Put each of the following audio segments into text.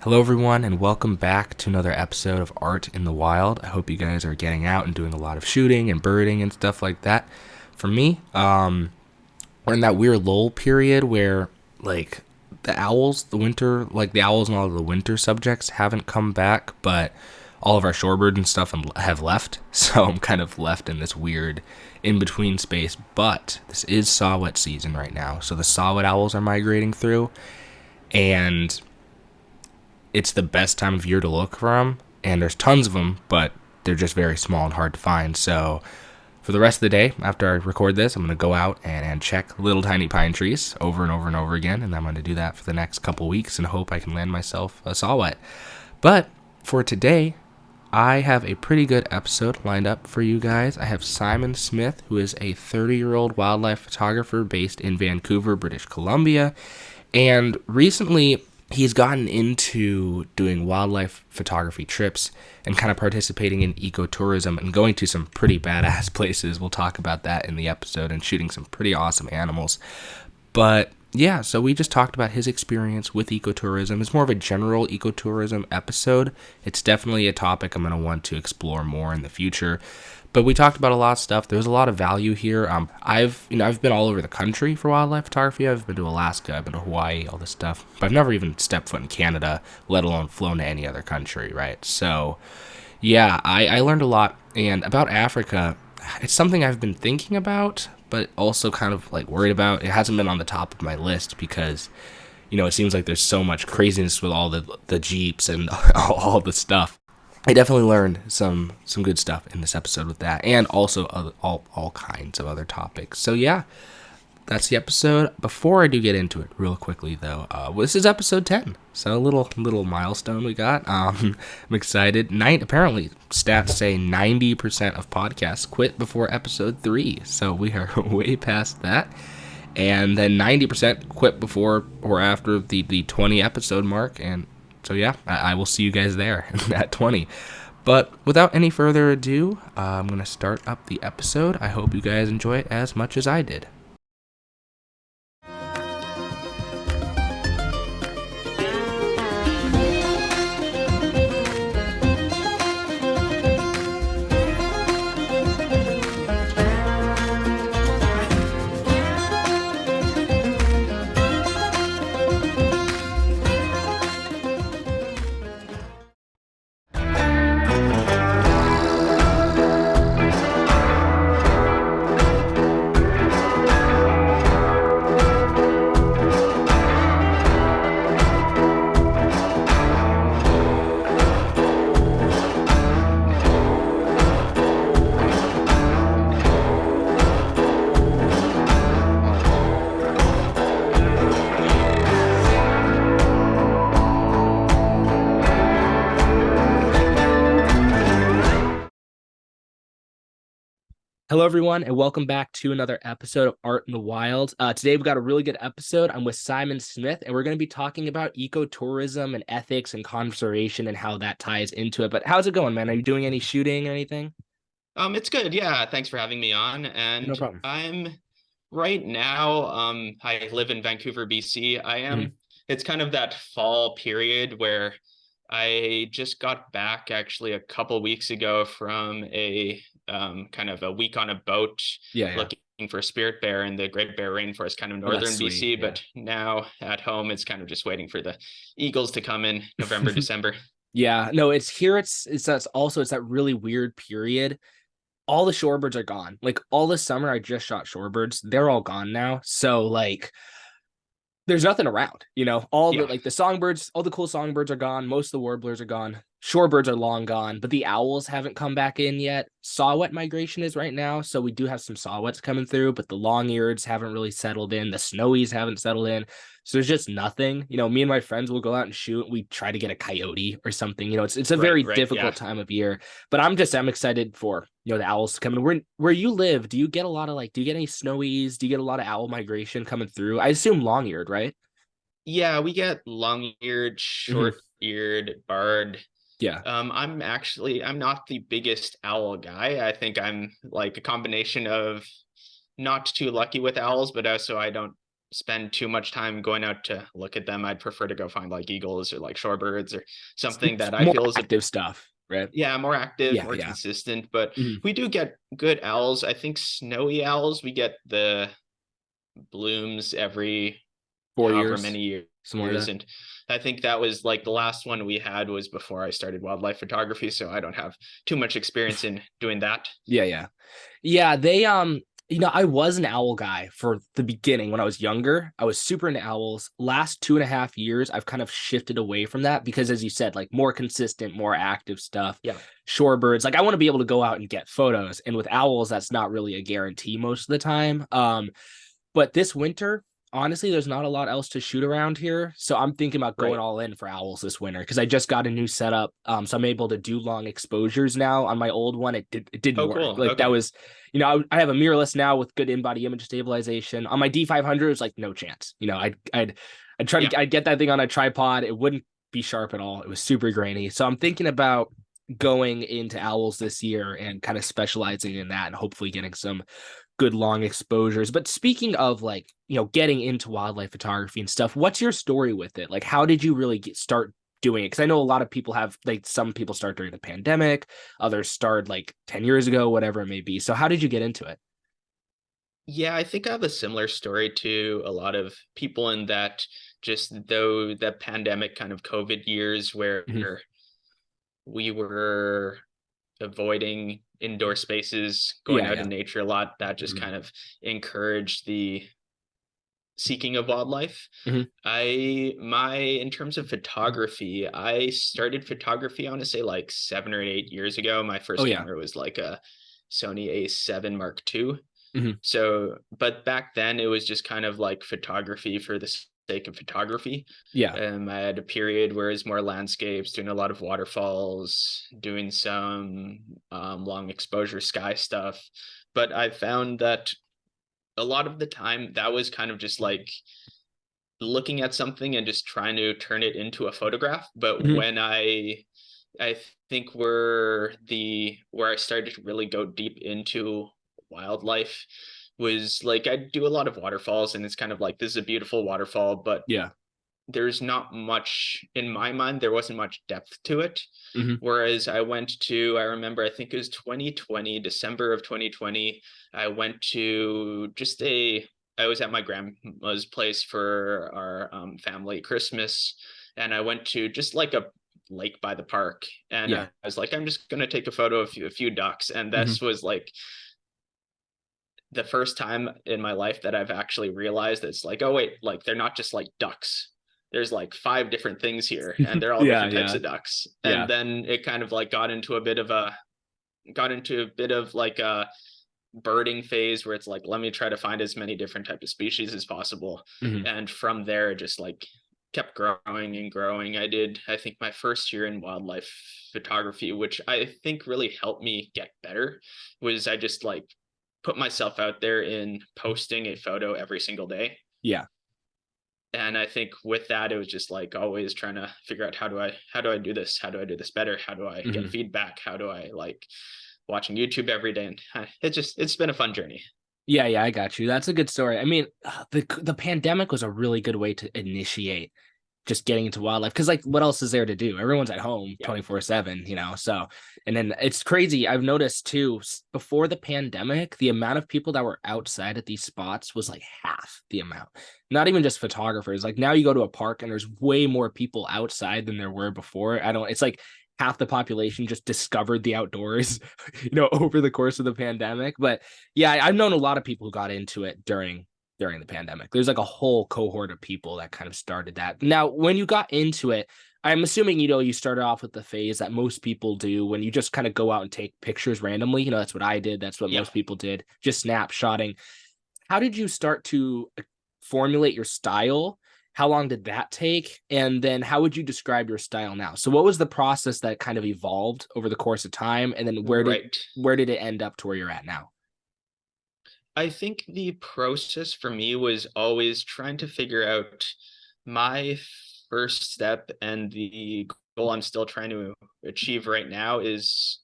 Hello, everyone, and welcome back to another episode of Art in the Wild. I hope you guys are getting out and doing a lot of shooting and birding and stuff like that. For me, we're in that weird lull period where, like, the owls, the owls and all of the winter subjects haven't come back, but all of our shorebirds and stuff have left. So I'm kind of left in this weird in between space. But this is saw-whet season right now, so the saw-whet owls are migrating through, and it's the best time of year to look for them, and there's tons of them, but they're just very small and hard to find. So for the rest of the day, after I record this, I'm going to go out and check little tiny pine trees over and over and over again, and I'm going to do that for the next couple weeks and hope I can land myself a saw-whet. But for today, I have a pretty good episode lined up for you guys. I have Simon Smith, who is a 30-year-old wildlife photographer based in Vancouver, British Columbia, and recently he's gotten into doing wildlife photography trips and kind of participating in ecotourism and going to some pretty badass places. We'll talk about that in the episode, and shooting some pretty awesome animals. But yeah, so we just talked about his experience with ecotourism. It's more of a general ecotourism episode. It's definitely a topic I'm going to want to explore more in the future. But we talked about a lot of stuff. There's a lot of value here. I've been all over the country for wildlife photography. I've been to Alaska, I've been to Hawaii, all this stuff. But I've never even stepped foot in Canada, let alone flown to any other country, right? So, yeah, I learned a lot. And about Africa, it's something I've been thinking about, but also kind of like worried about. It hasn't been on the top of my list because, it seems like there's so much craziness with all the jeeps and all the stuff. I definitely learned some good stuff in this episode with that, and also all kinds of other topics. So yeah, that's the episode. Before I do get into it, real quickly though, this is episode 10, so a little milestone we got. I'm excited. Apparently, stats say 90% of podcasts quit before episode 3, so we are way past that. And then 90% quit before or after the 20 episode mark, and so yeah, I will see you guys there at 20. But without any further ado, I'm going to start up the episode. I hope you guys enjoy it as much as I did. Hello, everyone, and welcome back to another episode of Art in the Wild. Today, we've got a really good episode. I'm with Simon Smith, and we're going to be talking about ecotourism and ethics and conservation and how that ties into it. But how's it going, man? Are you doing any shooting or anything? It's good. Yeah, thanks for having me on. No And problem. I'm right now, I live in Vancouver, BC. Mhm. It's kind of that fall period where I just got back actually a couple weeks ago from a kind of a week on a boat Yeah, yeah. looking for a spirit bear in the Great Bear Rainforest, kind of Oh, that's northern sweet. BC. Yeah. But now at home, it's kind of just waiting for the eagles to come in November, December. Yeah, no, it's here. It's that really weird period. All the shorebirds are gone. Like all this summer, I just shot shorebirds. They're all gone now. So like there's nothing around, all the Yeah. like the songbirds, all the cool songbirds are gone. Most of the warblers are gone. Shorebirds are long gone, but the owls haven't come back in yet. Saw-whet migration is right now, so we do have some saw-whets coming through, but the long-eareds haven't really settled in. The snowies haven't settled in. So there's just nothing. Me and my friends will go out and shoot. We try to get a coyote or something. It's a Right, very right. Yeah. difficult time of year. But I'm excited for the owls to come in. Where you live, do you get a lot of do you get any snowies? Do you get a lot of owl migration coming through? I assume long-eared, right? Yeah, we get long-eared, Hmm. short-eared, barred. Yeah. I'm not the biggest owl guy. I think I'm like a combination of not too lucky with owls, but also I don't spend too much time going out to look at them. I'd prefer to go find like eagles or like shorebirds or something that I More feel is a active stuff, right? yeah, more active, Yeah, more yeah. consistent. But Mhm. we do get good owls. I think snowy owls, we get the blooms every 4 years, however many somewhere like years. that. And I think that was like the last one we had was before I started wildlife photography. So I don't have too much experience in doing that. Yeah, yeah. Yeah, they I was an owl guy for the beginning when I was younger. I was super into owls. Last 2.5 years, I've kind of shifted away from that because as you said, like more consistent, more active stuff. Yeah. Shorebirds, like I want to be able to go out and get photos. And with owls, that's not really a guarantee most of the time. But this winter, honestly, there's not a lot else to shoot around here. So I'm thinking about going Right. all in for owls this winter because I just got a new setup. So I'm able to do long exposures now. On my old one, it didn't Oh, work. cool. Like that Okay. was, I have a mirrorless now with good in-body image stabilization. On my D500, it's like no chance. I'd try Yeah. to I'd get that thing on a tripod. It wouldn't be sharp at all. It was super grainy. So I'm thinking about going into owls this year and kind of specializing in that and hopefully getting some good long exposures. But speaking of like, getting into wildlife photography and stuff, what's your story with it? Like, how did you really start doing it? Because I know a lot of people have, like, some people start during the pandemic, others start like 10 years ago, whatever it may be. So, how did you get into it? Yeah, I think I have a similar story to a lot of people in that just though the pandemic kind of COVID years where Mhm. we were avoiding indoor spaces, going Yeah, out in yeah. nature a lot, that just Mhm. kind of encouraged the seeking of wildlife. Mhm. In terms of photography, I started photography, I want to say like 7 or 8 years ago. My Oh, first yeah. camera was like a Sony A7 Mark II. Mhm. So, but back then it was just kind of like photography for the sake of photography. Yeah. I had a period where it's more landscapes, doing a lot of waterfalls, doing some long exposure sky stuff. But I found that a lot of the time that was kind of just like looking at something and just trying to turn it into a photograph. But Mhm. I think where I started to really go deep into wildlife was like I do a lot of waterfalls and it's kind of like this is a beautiful waterfall, but Yeah. there's not much in my mind, there wasn't much depth to it. Mhm. Whereas I remember, I think it was 2020, December of 2020, I went to I was at my grandma's place for our family Christmas, and I went to just like a lake by the park. And Yeah. I was like, I'm just going to take a photo of a few ducks. And Mhm. this was like the first time in my life that I've actually realized it's like, oh wait, like they're not just like ducks. There's like five different things here, and they're all Yeah, different types yeah. of ducks. And Yeah. then it kind of like got into a bit of like a birding phase where it's like, let me try to find as many different type of species as possible. Mhm. And from there, it just like kept growing and growing. I think my first year in wildlife photography, which I think really helped me get better, was I just like put myself out there in posting a photo every single day. Yeah. And I think with that, it was just like always trying to figure out how do I do this? How do I do this better? How do I get Mhm. feedback? How do I like watching YouTube every day? And it's been a fun journey. Yeah, yeah, I got you. That's a good story. I mean, the pandemic was a really good way to initiate just getting into wildlife because like what else is there to do? Everyone's at home Yeah. 24/7, so and then it's crazy. I've noticed too, before the pandemic, the amount of people that were outside at these spots was like half the amount. Not even just photographers. Like now you go to a park and there's way more people outside than there were before. I don't It's like half the population just discovered the outdoors, over the course of the pandemic. But yeah, I've known a lot of people who got into it during the pandemic. There's like a whole cohort of people that kind of started that. Now, when you got into it, I'm assuming, you started off with the phase that most people do when you just kind of go out and take pictures randomly. That's what I did. That's what Yeah. most people did, just snapshotting. How did you start to formulate your style? How long did that take? And then how would you describe your style now? So what was the process that kind of evolved over the course of time? And then Right. where did it end up to where you're at now? I think the process for me was always trying to figure out my first step, and the goal I'm still trying to achieve right now is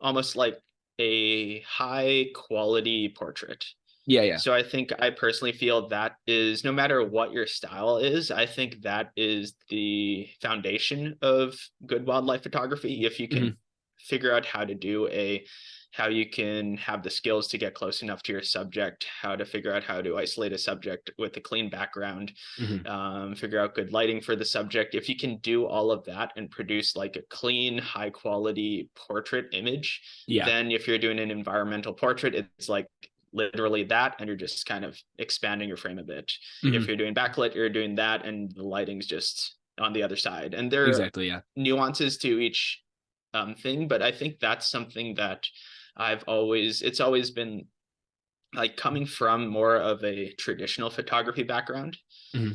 almost like a high quality portrait. Yeah, yeah. So I think I personally feel that is, no matter what your style is, I think that is the foundation of good wildlife photography. If you Hmm. can figure out how you can have the skills to get close enough to your subject, how to figure out how to isolate a subject with a clean background, Hmm. figure out good lighting for the subject. If you can do all of that and produce like a clean, high quality portrait image, Yeah. then if you're doing an environmental portrait, it's like literally that, and you're just kind of expanding your frame a bit. Hmm. If you're doing backlit, you're doing that, and the lighting's just on the other side. And there are Exactly. Yeah. nuances to each thing, but I think that's something that it's always been like, coming from more of a traditional photography background. Hmm.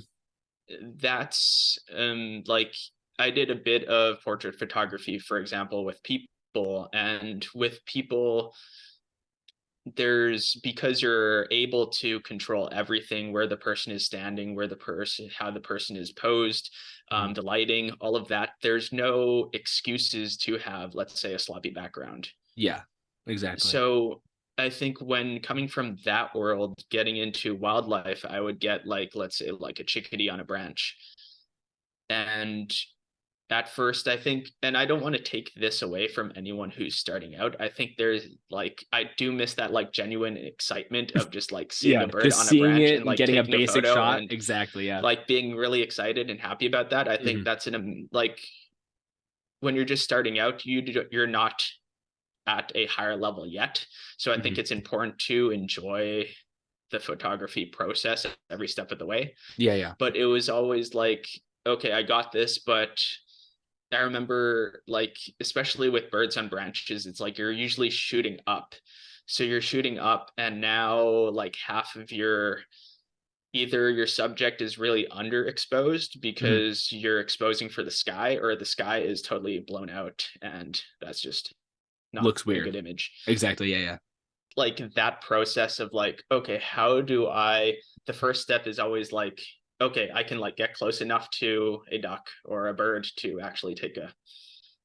That's like, I did a bit of portrait photography, for example, with people, and with people there's, because you're able to control everything, where the person is standing, where the person how the person is posed, Hmm. the lighting, all of that, there's no excuses to have, let's say, a sloppy background. Yeah. Exactly. So I think when coming from that world, getting into wildlife, I would get, like, let's say, like a chickadee on a branch. And at first, I think, and I don't want to take this away from anyone who's starting out, I think there's like, I do miss that like genuine excitement of just like seeing Yeah. a bird Just on a seeing branch it and and like getting a taking a basic photo shot. and Exactly. Yeah. like being really excited and happy about that. I think Hmm. that's like, when you're just starting out, you're not at a higher level yet. So I think Hmm. it's important to enjoy the photography process every step of the way. Yeah. Yeah. But it was always like, okay, I got this, but I remember, like, especially with birds on branches, it's like you're usually shooting up. So you're shooting up, and now like half of your, either your subject is really underexposed Hmm. because you're exposing for the sky, or the sky is totally blown out, and that's just not Looks a weird. good image. Exactly. Yeah. Yeah. Like, that process of like, okay, how do I, the first step is always like, okay, I can like get close enough to a duck or a bird to actually take a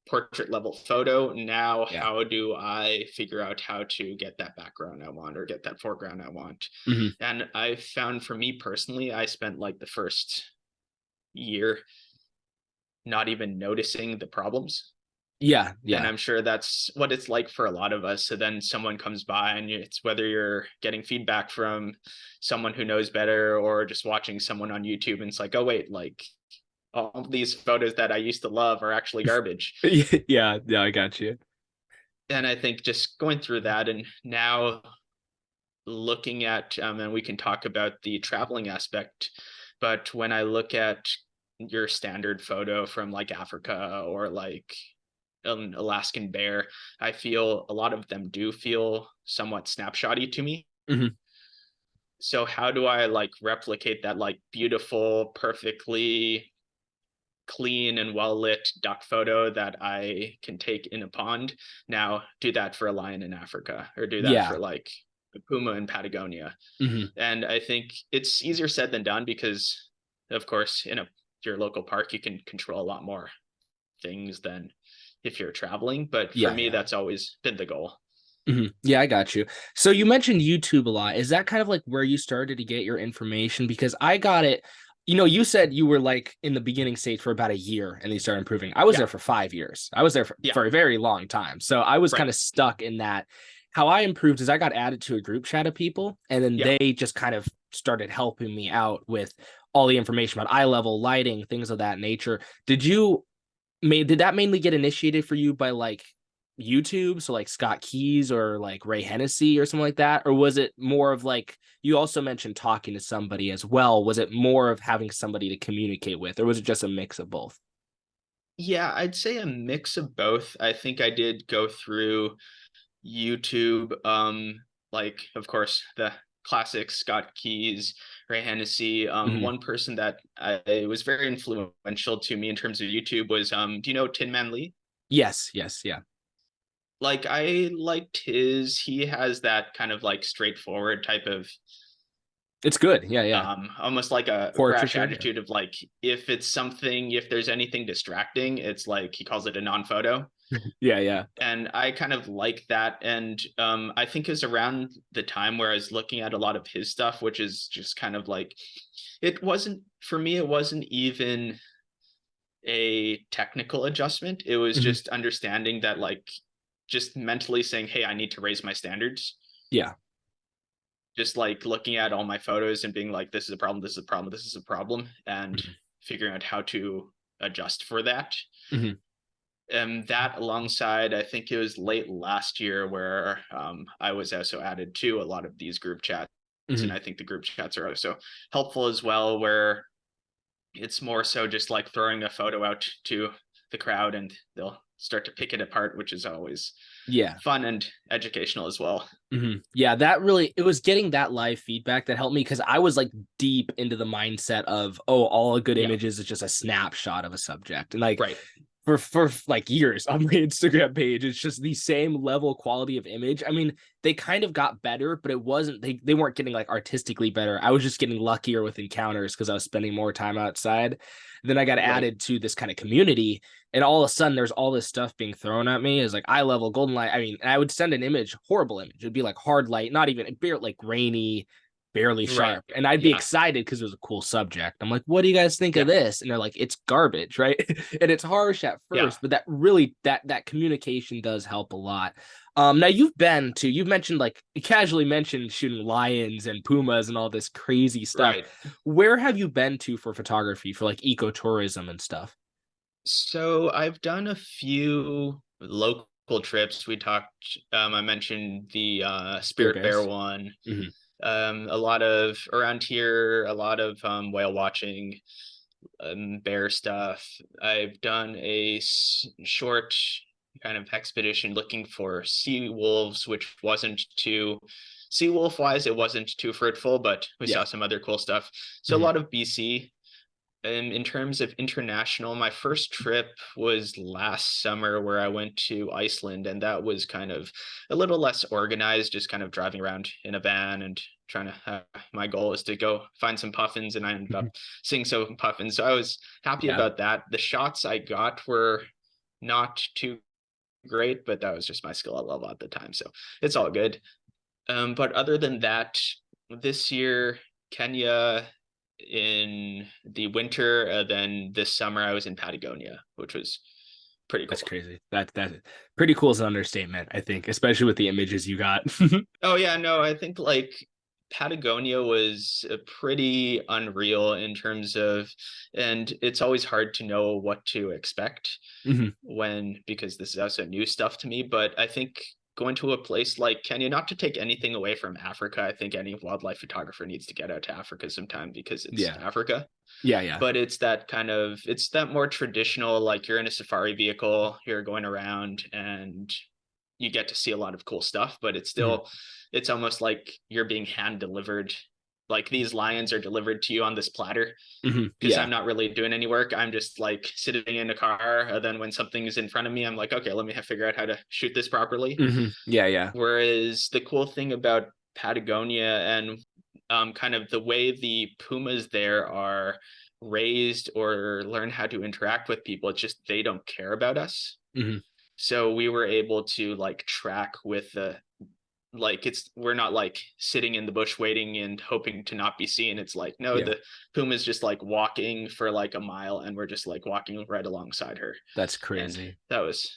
portrait level photo. Now, Yeah. how do I figure out how to get that background I want, or get that foreground I want? Hmm. And I found, for me personally, I spent like the first year not even noticing the problems. Yeah. And Yeah. I'm sure that's what it's like for a lot of us. So then someone comes by, and it's whether you're getting feedback from someone who knows better or just watching someone on YouTube, and it's like, oh wait, like, all these photos that I used to love are actually garbage. Yeah. Yeah. I got you. And I think just going through that, and now looking at, and we can talk about the traveling aspect, but when I look at your standard photo from like Africa, or like an Alaskan bear, I feel a lot of them do feel somewhat snapshotty to me. Hmm. So how do I like replicate that like beautiful, perfectly clean and well lit duck photo that I can take in a pond? Now do that for a lion in Africa, or do that for Yeah. like a puma in Patagonia. Hmm. And I think it's easier said than done, because of course in a your local park you can control a lot more things than if you're traveling. But for Yeah. me, Yeah. that's always been the goal. Hmm. Yeah, I got you. So you mentioned YouTube a lot. Is that kind of like where you started to get your information? Because I got it. You said you were like in the beginning stage for about a year and they started improving. I was Yeah. there for 5 years. I was there Yeah. for a very long time. So I was Right. kind of stuck in that. How I improved is I got added to a group chat of people, and then Yeah. they just kind of started helping me out with all the information about eye level, lighting, things of that nature. Did that mainly get initiated for you by like YouTube, so like Scott Keys or like Ray Hennessy or something like that? Or was it more of like, you also mentioned talking to somebody as well? Was it more of having somebody to communicate with, or was it just a mix of both? Yeah, I'd say a mix of both. I think I did go through YouTube, like, of course, the classic Scott Keys, Ray Hennessy. Mhm. One person that I was very influential to me in terms of YouTube was, do you know Tin Man Lee? Yes, yes, yeah. Like, I liked he has that kind of like straightforward type of, It's good. Yeah, yeah. almost like a brash Portraiture. Yeah. attitude of like, if there's anything distracting, it's like he calls it a non-photo. Yeah, yeah. And I kind of like that. And I think it was around the time where I was looking at a lot of his stuff, which is just kind of like, it wasn't, for me, it wasn't even a technical adjustment. It was Hmm. just understanding that, like, just mentally saying, hey, I need to raise my standards. Yeah. Just like looking at all my photos and being like, this is a problem, this is a problem, this is a problem, and Hmm. figuring out how to adjust for that. Hmm. And that alongside, I think it was late last year where I was also added to a lot of these group chats. And Hmm. I think the group chats are also helpful as well, where it's more so just like throwing a photo out to the crowd and they'll start to pick it apart, which is always Yeah. fun and educational as well. Yeah, that really, it was getting that live feedback that helped me because I was like deep into the mindset of, oh, all a good Yeah, image is just a snapshot of a subject. And like right, for like years on my Instagram page, it's just the same level quality of image. I mean, they kind of got better, but it wasn't they weren't getting like artistically better. I was just getting luckier with encounters because I was spending more time outside. Then I got right. added to this kind of community, and all of a sudden there's all this stuff being thrown at me is like eye level golden light. I mean, and I would send an image, horrible image. It'd be like hard light, not even bare, like grainy, barely Right. sharp. And I'd be Yeah. excited because it was a cool subject. I'm like, what do you guys think of Yeah. this? And they're like, it's garbage, right? And it's harsh at Yeah. first, but that really that communication does help a lot. Now you've mentioned like you casually mentioned shooting lions and pumas and all this crazy stuff. Right. Where have you been to for photography for like ecotourism and stuff? So I've done a few local trips. We talked, I mentioned the Spirit Spirit Bear Bears. one. Hmm. A lot of around here, a lot of whale watching, bear stuff. I've done a short kind of expedition looking for sea wolves, which wasn't too sea wolf wise, it wasn't too fruitful, but we saw Yeah. some other cool stuff. So a Hmm. lot of BC. In terms of international, my first trip was last summer where I went to Iceland, and that was kind of a little less organized, just kind of driving around in a van and trying to. My goal is to go find some puffins, and I ended up seeing some puffins. So I was happy Yeah. about that. The shots I got were not too great, but that was just my skill level at the time, so it's all good. But other than that, this year, Kenya in the winter, then this summer I was in Patagonia, which was pretty That's cool. crazy. That pretty cool is an understatement, I think, especially with the images you got. Oh yeah, no, I think like Patagonia was pretty unreal in terms of, and it's always hard to know what to expect Hmm. when, because this is also new stuff to me, but I think going to a place like Kenya, not to take anything away from Africa, I think any wildlife photographer needs to get out to Africa sometime because it's Yeah. Africa. Yeah. Yeah. But it's that kind of, it's that more traditional, like you're in a safari vehicle, you're going around and you get to see a lot of cool stuff, but it's Hmm. still, it's almost like you're being hand delivered. Like these lions are delivered to you on this platter Hmm. because I'm Yeah. not really doing any work. I'm just like sitting in a car. And then when something's in front of me, I'm like, okay, let me figure out how to shoot this properly. Yeah. Yeah. Whereas the cool thing about Patagonia and kind of the way the pumas there are raised or learn how to interact with people, it's just they don't care about us. Hmm. So we were able to like track with the, like, it's, we're not like sitting in the bush waiting and hoping to not be seen. It's like, no, Yeah. the puma is just like walking for like a mile and we're just like walking right alongside her. That's And crazy. that was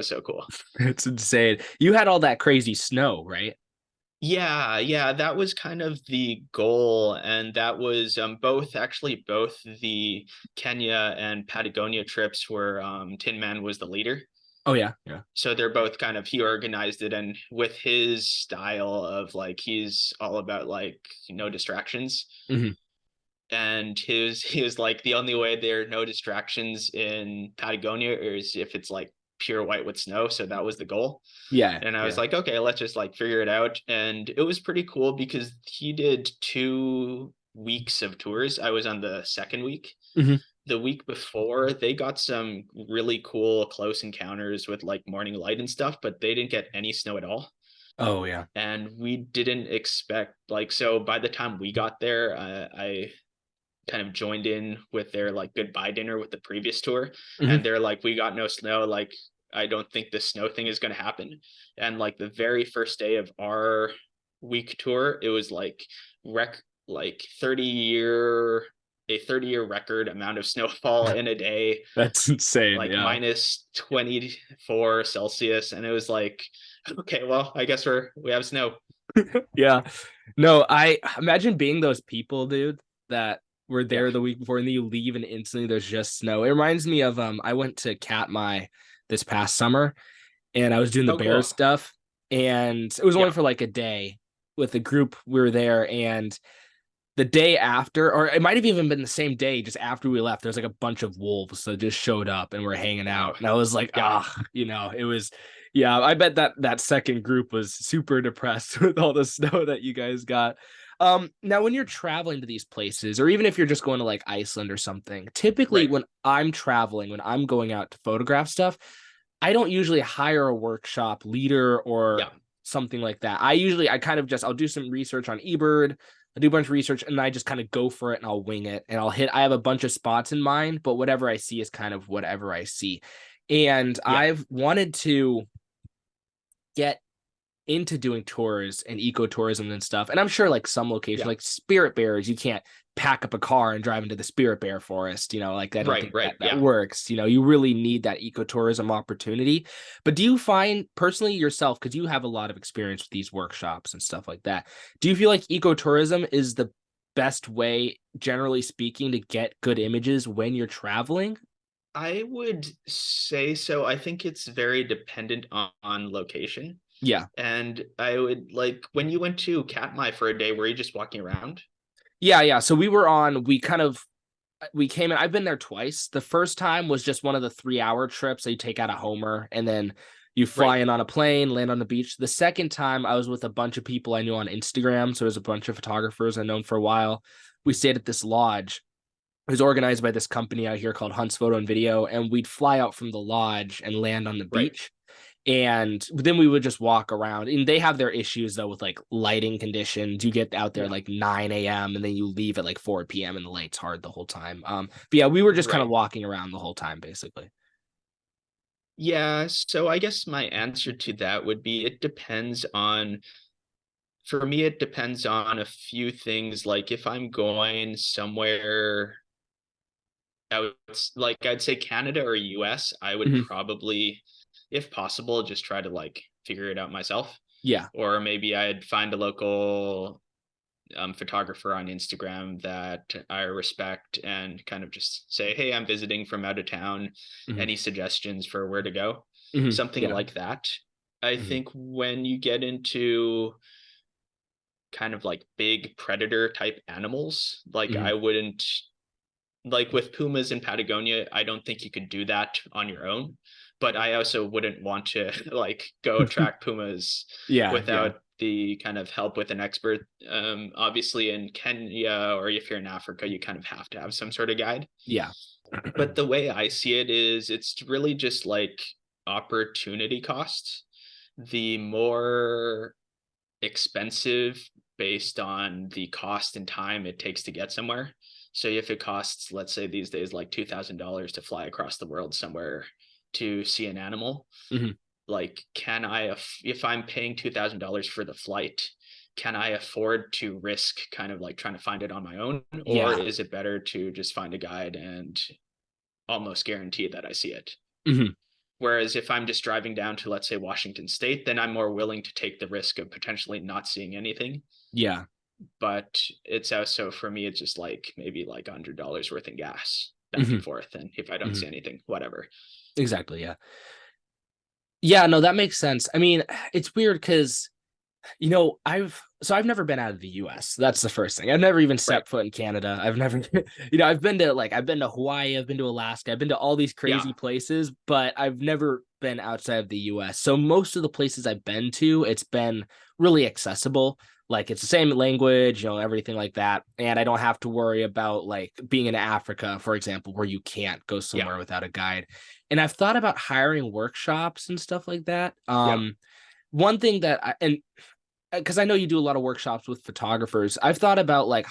so cool. It's insane. You had all that crazy snow, right? Yeah, yeah, that was kind of the goal, and that was both, actually both the Kenya and Patagonia trips were, Tin Man was the leader. Oh yeah. Yeah. So they're both kind of, he organized it, and with his style of like, he's all about like no distractions. Hmm. And he was like, the only way there are no distractions in Patagonia is if it's like pure white with snow. So that was the goal. Yeah. And I was Yeah. like, okay, let's just like figure it out. And it was pretty cool because he did 2 weeks of tours. I was on the second week. Hmm. The week before, they got some really cool close encounters with like morning light and stuff, but they didn't get any snow at all. Oh yeah. And we didn't expect, like, so by the time we got there, I kind of joined in with their like goodbye dinner with the previous tour, Hmm. and they're like, we got no snow, like I don't think the snow thing is going to happen. And like the very first day of our week tour, it was like 30-year record amount of snowfall in a day, That's insane. like Yeah. minus 24 Celsius. And it was like, okay, well, I guess we have snow. Yeah. No, I imagine being those people, dude, that were Yeah. there the week before and then you leave and instantly there's just snow. It reminds me of I went to Katmai this past summer and I was doing the Oh, bear cool. stuff and it was only Yeah. for like a day with a group. We were there and the day after, or it might have even been the same day, just after we left, there's like a bunch of wolves that just showed up and were hanging Wow. out. And I was like, Yeah. it was, yeah, I bet that second group was super depressed with all the snow that you guys got. Now when you're traveling to these places, or even if you're just going to like Iceland or something, typically Right. when I'm traveling, when I'm going out to photograph stuff, I don't usually hire a workshop leader or Yeah. something like that. I kind of just I'll do some research on eBird, I do a bunch of research and I just kind of go for it and I'll wing it and I have a bunch of spots in mind, but whatever I see is kind of whatever I see. And Yeah. I've wanted to get into doing tours and ecotourism and stuff. And I'm sure like some location, Yeah. like spirit bears, you can't pack up a car and drive into the spirit bear forest. Like I don't Right. think Right. that Yeah. works. You really need that ecotourism opportunity. But do you find personally yourself, because you have a lot of experience with these workshops and stuff like that, do you feel like ecotourism is the best way, generally speaking, to get good images when you're traveling? I would say so. I think it's very dependent on location. Yeah. And I would like when you went to Katmai for a day, were you just walking around? Yeah. So we came in. I've been there twice. The first time was just one of the 3 hour trips that you take out of Homer and then you fly Right. in on a plane, land on the beach. The second time I was with a bunch of people I knew on Instagram. So there's a bunch of photographers I've known for a while. We stayed at this lodge. It was organized by this company out here called Hunts Photo and Video. And we'd fly out from the lodge and land on the Right. beach. And then we would just walk around. And they have their issues though with like lighting conditions. You get out there Yeah. like 9 a.m. and then you leave at like 4 p.m. and the light's hard the whole time. But yeah, we were just kind of Right. walking around the whole time basically. Yeah. So I guess my answer to that would be it depends on, for me, it depends on a few things. Like if I'm going somewhere out, like I'd say Canada or US, I would Mhm. probably, if possible, just try to like figure it out myself. Yeah. Or maybe I'd find a local photographer on Instagram that I respect and kind of just say, hey, I'm visiting from out of town. Hmm. Any suggestions for where to go? Hmm. Something Yeah. like that. I Hmm. think when you get into kind of like big predator type animals, like Hmm. I wouldn't, like with pumas in Patagonia, I don't think you could do that on your own. But I also wouldn't want to like go track pumas Yeah. Yeah. without the kind of help with an expert. Obviously, in Kenya or if you're in Africa, you kind of have to have some sort of guide. Yeah. But the way I see it is it's really just like opportunity costs. The more expensive based on the cost and time it takes to get somewhere. So if it costs, let's say these days, like $2,000 to fly across the world somewhere to see an animal, Hmm. like, if I'm paying $2,000 for the flight, can I afford to risk kind of like trying to find it on my own? Or Yeah. is it better to just find a guide and almost guarantee that I see it? Hmm. Whereas if I'm just driving down to, let's say, Washington State, then I'm more willing to take the risk of potentially not seeing anything. Yeah. But it's also, for me, it's just like maybe like $100 worth in gas back Hmm. and forth. And if I don't Hmm. see anything, whatever. Exactly. Yeah. Yeah. No, that makes sense. I mean, it's weird because I've never been out of the US. That's the first thing. I've never even Right. set foot in Canada. I've never I've been to Hawaii, I've been to Alaska, I've been to all these Yeah. crazy places, but I've never been outside of the US. So most of the places I've been to, it's been really accessible. Like it's the same language, everything like that. And I don't have to worry about like being in Africa, for example, where you can't go Yeah. somewhere without a guide. And I've thought about hiring workshops and stuff like that. Yeah. One thing that and because I know you do a lot of workshops with photographers, I've thought about like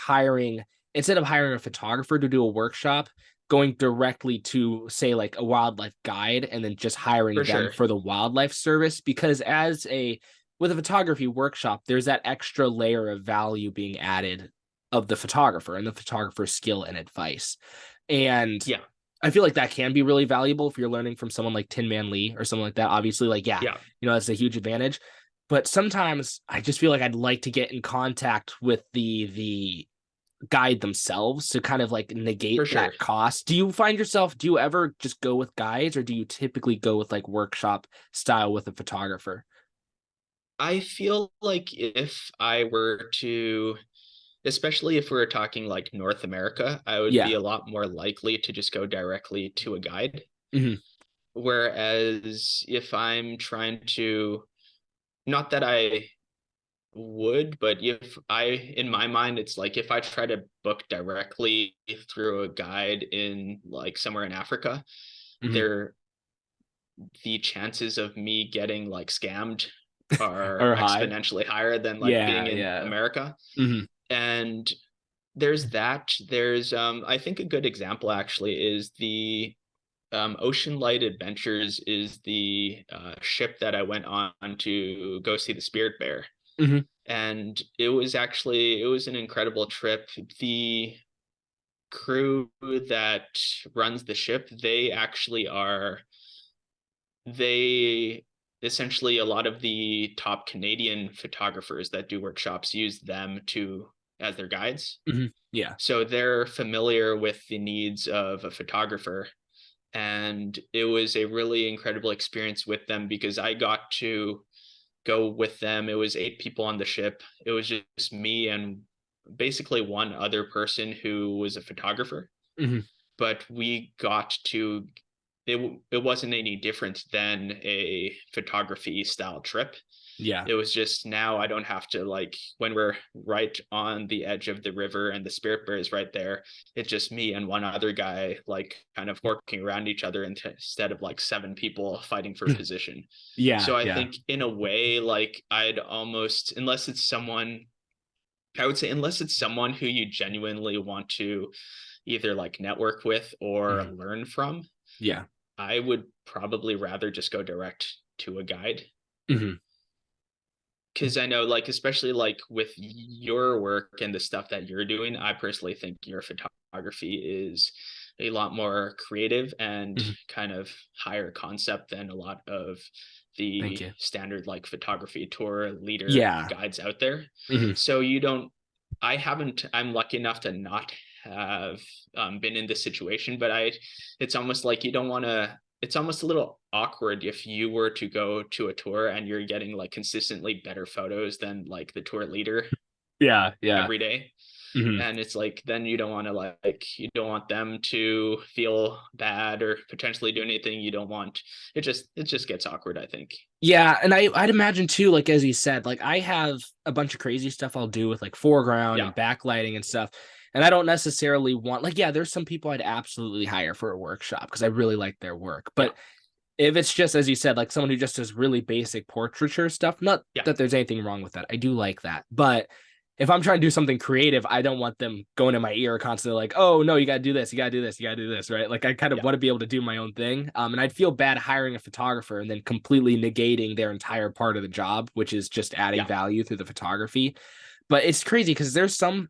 instead of hiring a photographer to do a workshop, going directly to say like a wildlife guide and then just hiring For them sure. for the wildlife service, because as a with a photography workshop, there's that extra layer of value being added of the photographer and the photographer's skill and advice. And Yeah. I feel like that can be really valuable if you're learning from someone like Tin Man Lee or someone like that. Obviously, like, yeah, Yeah. that's a huge advantage. But sometimes I just feel like I'd like to get in contact with the guide themselves to kind of like For negate sure. that cost. Do you ever just go with guides, or do you typically go with like workshop style with a photographer? I feel like if I were to, especially if we were talking like North America, I would be Yeah. a lot more likely to just go directly to a guide. Hmm. Whereas if I'm trying to, not that I would, but if I, in my mind, it's like if I try to book directly through a guide in like somewhere in Africa, Hmm. there, the chances of me getting like scammed are Or high. exponentially higher than like being Yeah, in yeah. America. Hmm. And there's that. There's I think a good example actually is the Ocean Light Adventures is the ship that I went on to go see the Spirit Bear. Hmm. And it was an incredible trip. The crew that runs the ship, they essentially, a lot of the top Canadian photographers that do workshops use them to as their guides. Hmm. Yeah. So they're familiar with the needs of a photographer. And it was a really incredible experience with them because I got to go with them. It was 8 people on the ship. It was just me and basically one other person who was a photographer. Hmm. But we got to, it wasn't any different than a photography style trip. Yeah. It was just now I don't have to, like, when we're right on the edge of the river and the Spirit Bear is right there, it's just me and one other guy, like kind of working around each other instead of like 7 people fighting for position. Yeah, So I yeah. think in a way, like I'd almost, unless it's someone, I would say, unless it's someone who you genuinely want to either like network with or Hmm. learn from, Yeah. I would probably rather just go direct to a guide. Hmm. Because I know, like, especially like with your work and the stuff that you're doing, I personally think your photography is a lot more creative and Hmm. kind of higher concept than a lot of Thank the you. standard like photography tour leader Yeah. guides out there. Hmm. So you don't, I haven't, I'm lucky enough to not have been in this situation, but it's almost like you don't want to, it's almost a little awkward if you were to go to a tour and you're getting like consistently better photos than like the tour leader Yeah, yeah. every day. Hmm. And it's like then you don't want to, like, you don't want them to feel bad or potentially do anything you don't want. It just gets awkward, I think. Yeah, and I'd imagine too, like as you said, like I have a bunch of crazy stuff I'll do with like foreground Yeah. and backlighting and stuff. And I don't necessarily want like, yeah, there's some people I'd absolutely hire for a workshop because I really like their work. Yeah. But if it's just as you said, like someone who just does really basic portraiture stuff, not Yeah. that there's anything wrong with that. I do like that. But if I'm trying to do something creative, I don't want them going in my ear constantly like, oh no, you gotta do this, you gotta do this, you gotta do this, right? Like I kind of Yeah. want to be able to do my own thing. And I'd feel bad hiring a photographer and then completely negating their entire part of the job, which is just adding Yeah. value through the photography. But it's crazy because there's some,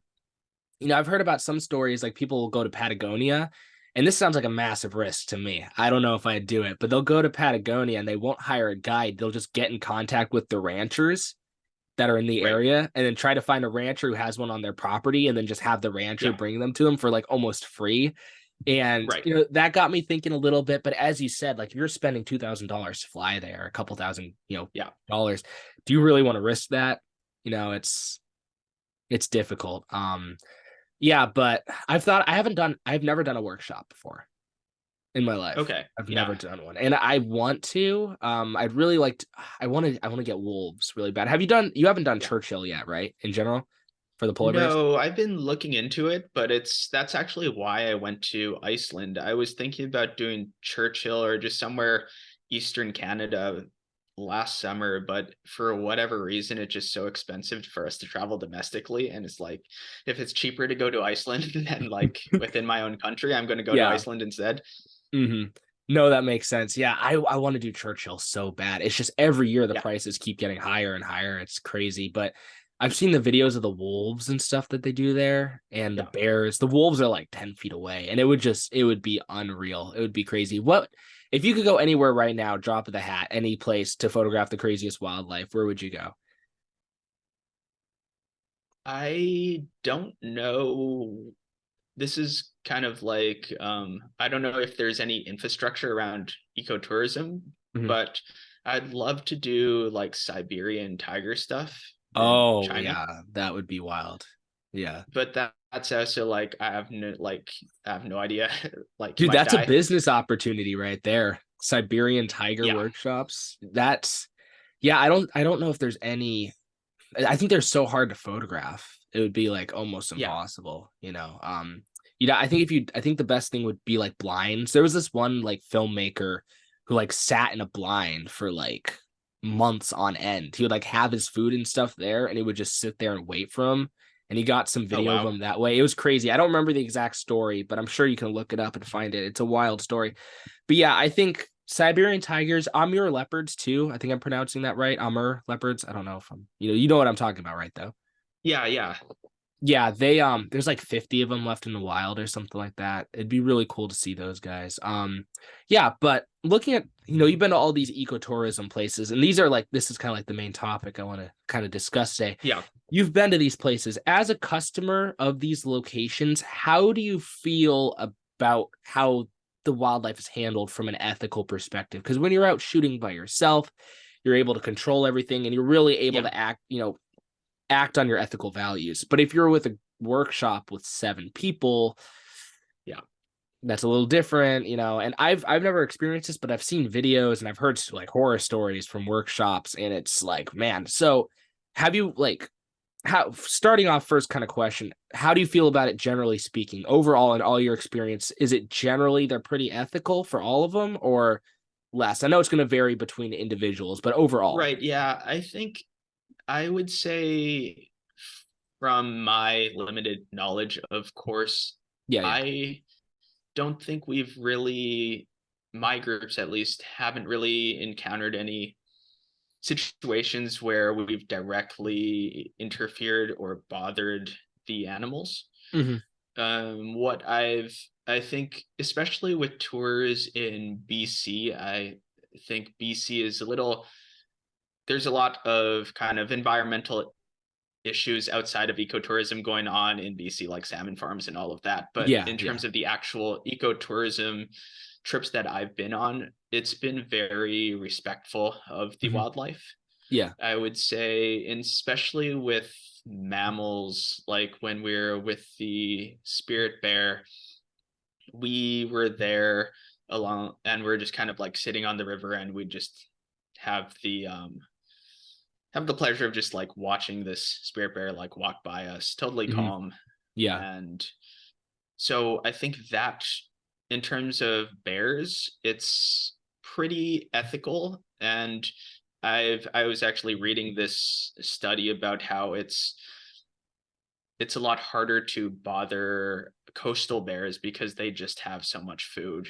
I've heard about some stories like people will go to Patagonia, and this sounds like a massive risk to me. I don't know if I'd do it, but they'll go to Patagonia and they won't hire a guide. They'll just get in contact with the ranchers that are in the Right. area and then try to find a rancher who has one on their property and then just have the rancher Yeah. bring them to them for like almost free. And Right. that got me thinking a little bit. But as you said, like if you're spending $2,000 to fly there, a couple thousand, Yeah. dollars, do you really want to risk that? It's difficult. Yeah, but I've never done a workshop before in my life. Okay. I've Yeah. never done one. And I want to. I'd really like to, I want to get wolves really bad. You haven't done Yeah. Churchill yet, right? In general for the polar bears? No, I've been looking into it, but that's actually why I went to Iceland. I was thinking about doing Churchill or just somewhere Eastern Canada, last summer, but for whatever reason, it's just so expensive for us to travel domestically. And it's like, if it's cheaper to go to Iceland than like within my own country, I'm going to go to Yeah. Iceland instead. Hmm. No, that makes sense. Yeah, I want to do Churchill so bad. It's just every year the Yeah. prices keep getting higher and higher. It's crazy. But I've seen the videos of the wolves and stuff that they do there and the Yeah. bears. The wolves are like 10 feet away, and it would be unreal. It would be crazy. What if you could go anywhere right now, drop of the hat, any place to photograph the craziest wildlife, where would you go? I don't know. This is kind of like I don't know if there's any infrastructure around ecotourism, Mhm. but I'd love to do like Siberian tiger stuff in Oh, China. yeah, that would be wild. Yeah. But that's also like I have no idea. Like you Dude, might that's a die. business opportunity right there. Siberian tiger Yeah. workshops. That's yeah, I don't know if there's any. I think they're so hard to photograph. It would be like almost Yeah. impossible, you know. I think I think the best thing would be like blinds. There was this one like filmmaker who like sat in a blind for like months on end. He would like have his food and stuff there, and he would just sit there and wait for him. And he got some Oh video of wow. him that way. It was crazy. I don't remember the exact story, but I'm sure you can look it up and find it. It's a wild story. But yeah, I think Siberian tigers, Amur leopards too. I think I'm pronouncing that right. Amur leopards. I don't know if I'm, you know what I'm talking about, right? Though. Yeah, yeah. Yeah, they there's like 50 of them left in the wild or something like that. It'd be really cool to see those guys. Yeah, but looking at, you've been to all these ecotourism places, and these are like, this is kind of like the main topic I want to kind of discuss today. Yeah. You've been to these places. As a customer of these locations, how do you feel about how the wildlife is handled from an ethical perspective? Because when you're out shooting by yourself, you're able to control everything and you're really able Yeah. to act on your ethical values. But if you're with a workshop with 7 people, Yeah. that's a little different, and I've never experienced this, but I've seen videos and I've heard like horror stories from workshops, and it's like, man. So have you like, how, starting off, first kind of question, how do you feel about it generally speaking, overall, in all your experience? Is it generally they're pretty ethical for all of them, or less? I know it's going to vary between individuals, but overall. Right. Yeah. I think I would say from my limited knowledge, of course, Yeah, yeah. I don't think we've really, my groups at least, haven't really encountered any situations where we've directly interfered or bothered the animals. Hmm. What I think, especially with tours in BC, I think BC is a little, there's a lot of kind of environmental issues outside of ecotourism going on in BC, like salmon farms and all of that. But Yeah, in yeah. terms of the actual ecotourism trips that I've been on, it's been very respectful of the Hmm. wildlife. Yeah. I would say, and especially with mammals, like when we're with the spirit bear, we were there along and we're just kind of like sitting on the river and we just have the pleasure of just like watching this spirit bear like walk by us, totally Hmm. calm. Yeah. And so I think that in terms of bears, it's pretty ethical. And I was actually reading this study about how it's a lot harder to bother coastal bears because they just have so much food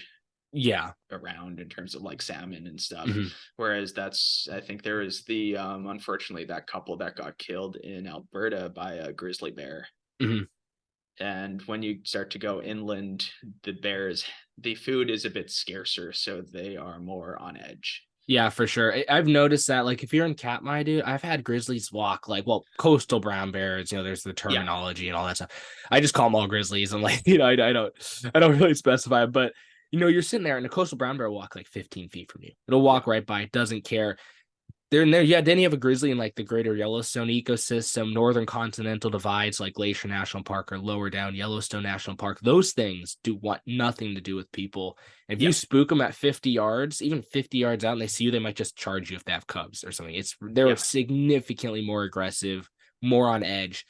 Yeah. around in terms of like salmon and stuff. Hmm. Whereas that's, I think there was the unfortunately that couple that got killed in Alberta by a grizzly bear. Hmm. And when you start to go inland, the food is a bit scarcer, so they are more on edge. Yeah, for sure. I've noticed that, like, if you're in Katmai, dude, I've had grizzlies walk, like, well, coastal brown bears, there's the Yeah, terminology and all that stuff. I just call them all grizzlies. And like, I don't really specify, but you're sitting there and a coastal brown bear will walk like 15 feet from you. It'll yeah, walk right by, it doesn't care. There and there, yeah. Then you have a grizzly in like the greater Yellowstone ecosystem, northern continental divides like Glacier National Park or lower down Yellowstone National Park. Those things do want nothing to do with people. If you yeah, spook them at 50 yards, even 50 yards out, and they see you, they might just charge you if they have cubs or something. They're yeah, significantly more aggressive, more on edge.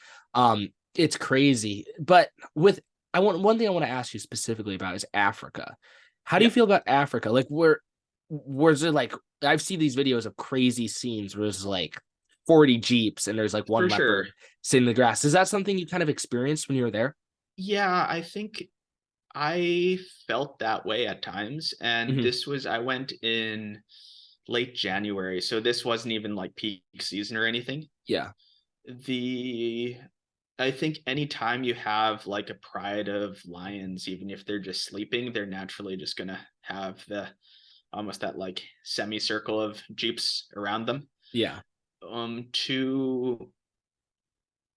It's crazy. But with I want one thing I want to ask you specifically about is Africa. How do you yeah. feel about Africa? Like, was it like I've seen these videos of crazy scenes where there's like 40 jeeps and there's like one For sure. leopard sitting in the grass. Is that something you kind of experienced when you were there? Yeah, I think I felt that way at times. And Hmm. I went in late January. So this wasn't even like peak season or anything. Yeah. The I think anytime you have like a pride of lions, even if they're just sleeping, they're naturally just gonna have the almost that like semicircle of jeeps around them. Yeah. To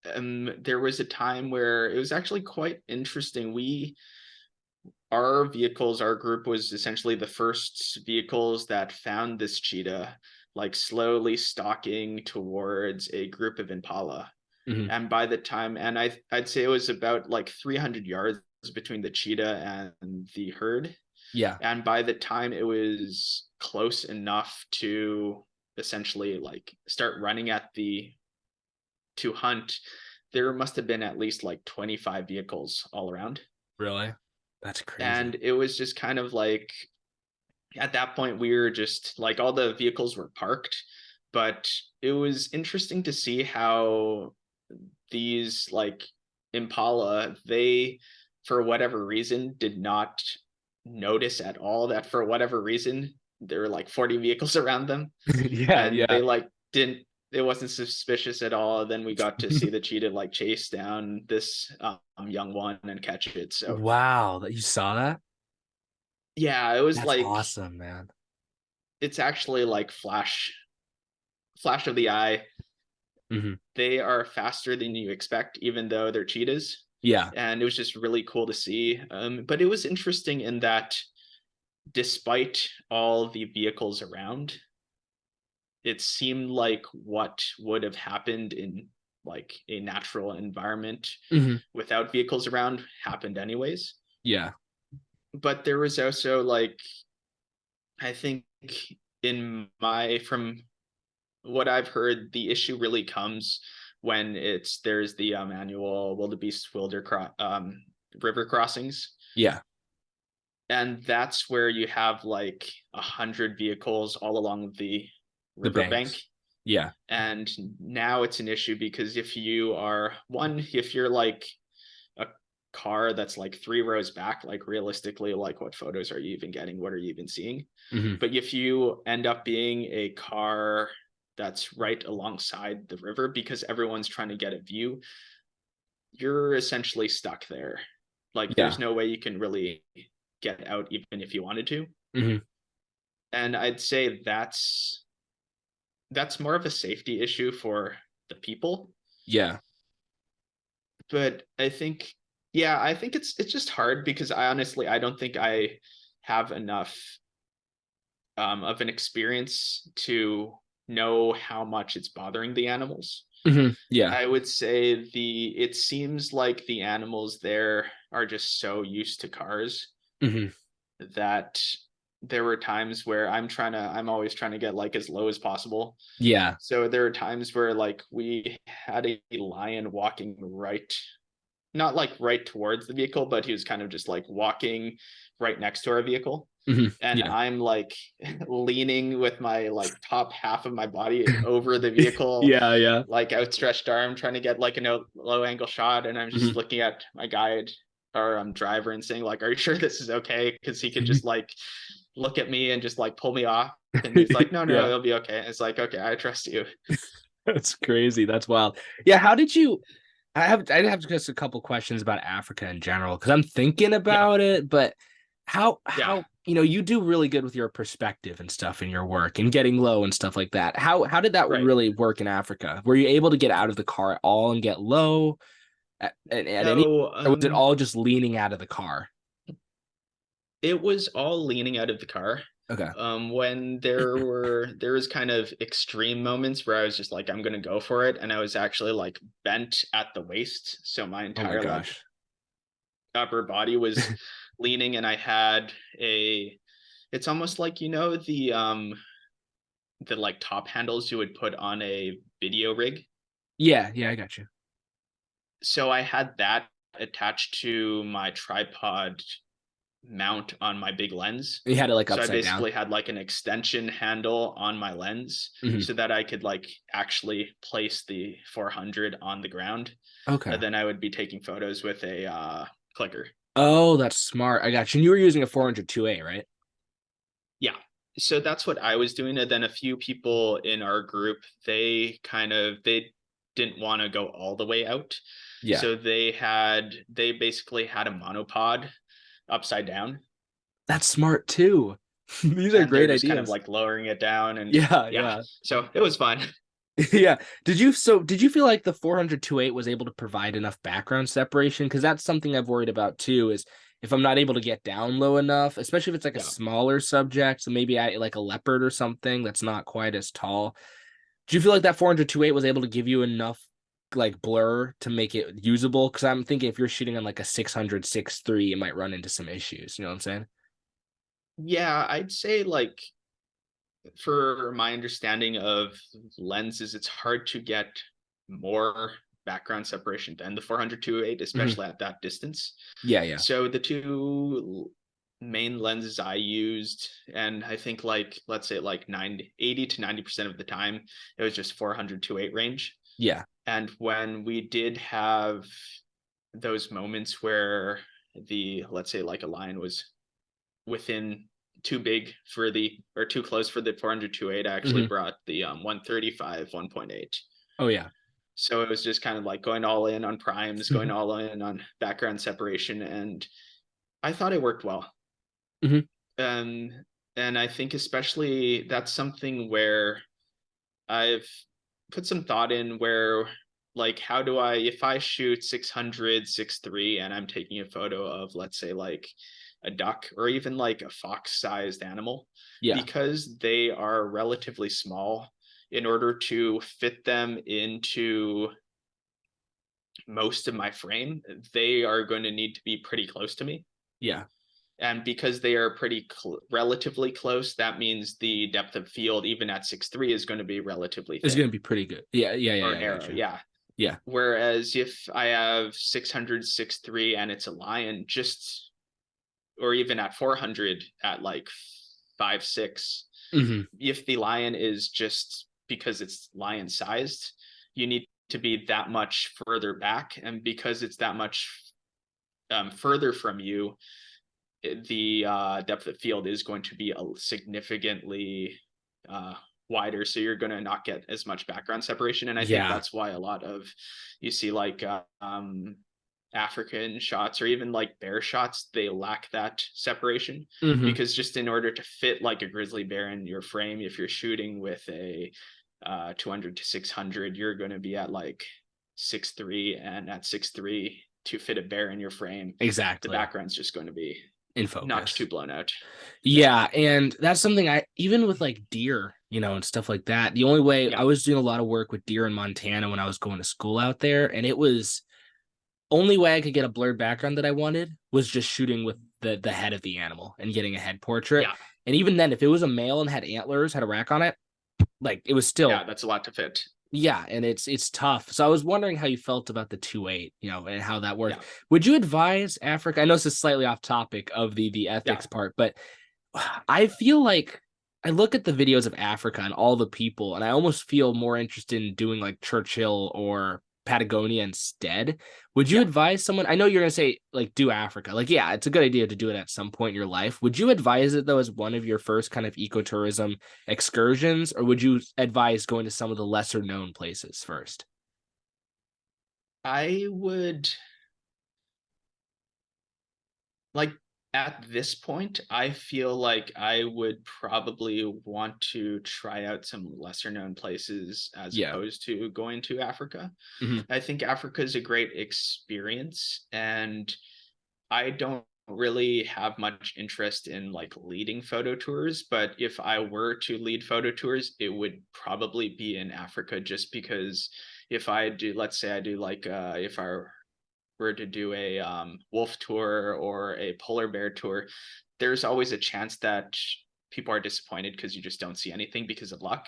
There was a time where it was actually quite interesting. Our vehicles, our group was essentially the first vehicles that found this cheetah, like slowly stalking towards a group of impala. Hmm. And by the time, and I'd say it was about like 300 yards between the cheetah and the herd. Yeah. And by the time it was close enough to essentially like start running at the to hunt, there must have been at least like 25 vehicles all around. Really? That's crazy. And it was just kind of like at that point we were just like all the vehicles were parked, but it was interesting to see how these like Impala, they for whatever reason did not notice at all that for whatever reason there were like 40 vehicles around them, Yeah, and yeah. they like didn't it wasn't suspicious at all. Then we got to see the cheetah like chase down this young one and catch it. So Wow, that you saw that? yeah, it was That's like awesome, man. it's actually like flash of the eye. Hmm. They are faster than you expect, even though they're cheetahs. Yeah. And it was just really cool to see. But it was interesting in that despite all the vehicles around, it seemed like what would have happened in like a natural environment Hmm. without vehicles around happened anyways. Yeah. But there was also like, I think in my from what I've heard, the issue really comes when there's the annual wildebeest river crossings, Yeah. and that's where you have like 100 vehicles all along the The riverbank. banks. Yeah. And now it's an issue because if you're like a car that's like 3 rows back, like realistically, like what photos are you even getting? What are you even seeing? Hmm. But if you end up being a car that's right alongside the river because everyone's trying to get a view, you're essentially stuck there. Like there's Yeah. no way you can really get out even if you wanted to. Hmm. And I'd say that's more of a safety issue for the people. Yeah. But I think it's just hard because I don't think I have enough of an experience to know how much it's bothering the animals. Hmm. Yeah. I would say it seems like the animals there are just so used to cars Hmm. that there were times where I'm always trying to get like as low as possible. Yeah. So there are times where like we had a lion walking not like right towards the vehicle, but he was kind of just like walking right next to our vehicle. Hmm. And Yeah. I'm like leaning with my like top half of my body over the vehicle, Yeah. Yeah. like outstretched arm, trying to get like a low angle shot. And I'm just Hmm. looking at my guide or driver and saying like, "Are you sure this is okay?" Because he could just like look at me and just like pull me off. And he's like, "No, no, Yeah. it'll be okay." It's like, "Okay, I trust you." That's crazy. That's wild. Yeah. How did you? I have just a couple questions about Africa in general because I'm thinking Yeah, about it, but yeah, how you do really good with your perspective and stuff in your work and getting low and stuff like that. How did that right. really work in Africa? Were you able to get out of the car at all and get low at any, So or was it all just leaning out of the car? it was all leaning out of the car. Okay. When there was kind of extreme moments where I was just like, I'm gonna go for it, and I was actually like bent at the waist, so my Oh my entire like gosh. upper body was leaning, and I had a. It's almost like the like top handles you would put on a video rig. Yeah. Yeah. I got you. So I had that attached to my tripod mount on my big lens. You had it like So I upside down. basically had like an extension handle on my lens Hmm. so that I could like actually place the 400 on the ground. Okay. Then I would be taking photos with a clicker. Oh, that's smart. I got you. And you were using a 402A, right? Yeah. So that's what I was doing. And then a few people in our group, they didn't want to go all the way out. Yeah. So they basically had a monopod upside down, That's smart too. These are and they're great just kind of ideas. like lowering it down, and Yeah, yeah. yeah. So it was fun. Yeah. Did you feel like the 400-8 was able to provide enough background separation? Because that's something I've worried about too, is if I'm not able to get down low enough, especially if it's like a Yeah. smaller subject, so maybe I like a leopard or something that's not quite as tall. Do you feel like that 400-8 was able to give you enough like blur to make it usable? Because I'm thinking if you're shooting on like a 600-6.3, it might run into some issues. You know what I'm saying? Yeah, I'd say like for my understanding of lenses, it's hard to get more background separation than the 400-8, Hmm. especially at that distance. Yeah, yeah. So the two main lenses I used, and I think like let's say like 80 to 90% of the time, it was just 400-8 range. Yeah. And when we did have those moments where the let's say like a line was within too big for the or too close for the 400-8, I actually Hmm. brought the 135 1.8. Oh yeah. So it was just kind of like going all in on primes, going all in on background separation, and I thought it worked well. Hmm. um and I think especially that's something where I've put some thought in where like how do I if I shoot 600 6.3 and I'm taking a photo of let's say like a duck or even like a fox sized animal, Yeah. because they are relatively small, in order to fit them into most of my frame, they are going to need to be pretty close to me. Yeah. And because they are relatively close, that means the depth of field even at 6.3 is going to be relatively It's gonna thin be pretty good. Yeah, yeah, yeah, or yeah. I got narrow. you. Yeah. Yeah. Whereas if I have 600 6.3 and it's a lion, just or even at 400 at like 5.6, Hmm. if the lion is just because it's lion sized, you need to be that much further back. And because it's that much further from you, the depth of field is going to be significantly uh, wider, so you're going to not get as much background separation. And I think Yeah. that's why a lot of you see like African shots or even like bear shots, they lack that separation, Hmm. because just in order to fit like a grizzly bear in your frame, if you're shooting with a 200 to 600, you're going to be at like 6.3, and at 6.3 to fit a bear in your frame, the Exactly. background's just going to be In not too focus. blown out. Yeah. Yeah, and that's something I even with like deer, and stuff like that. The only way I Yeah. was doing a lot of work with deer in Montana when I was going to school out there, and it was only way I could get a blurred background that I wanted was just shooting with the head of the animal and getting a head portrait. Yeah. And even then, if it was a male and had antlers, had a rack on it, like it was Yeah. still That's a lot to fit. yeah, and it's tough. So I was wondering how you felt about the 2.8, and how that worked. Yeah. Would you advise Africa? I know this is slightly off topic of the ethics Yeah. part, but I feel like I look at the videos of Africa and all the people, and I almost feel more interested in doing like Churchill or Patagonia instead. Would you Yeah. advise someone? I know you're gonna say like do Africa. Like, yeah, it's a good idea to do it at some point in your life. Would you advise it though as one of your first kind of ecotourism excursions, or would you advise going to some of the lesser known places first? I would like at this point, I feel like I would probably want to try out some lesser known places as Yeah. opposed to going to Africa. Hmm. I think Africa is a great experience, and I don't really have much interest in like leading photo tours, but if I were to lead photo tours, it would probably be in Africa, just because if I do, let's say I do like if I were to do a wolf tour or a polar bear tour, there's always a chance that people are disappointed because you just don't see anything because of luck.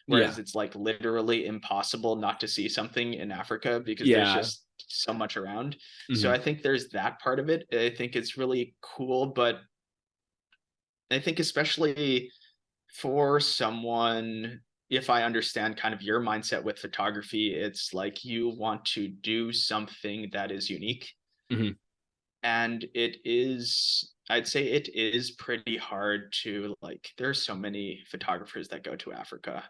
Whereas Yeah. it's like literally impossible not to see something in Africa because there's Yeah. just so much around. So Hmm. I think there's that part of it. I think it's really cool, but I think especially for someone, if I understand kind of your mindset with photography, it's like you want to do something that is unique. Hmm. And it is, I'd say it is pretty hard to like, there's so many photographers that go to Africa.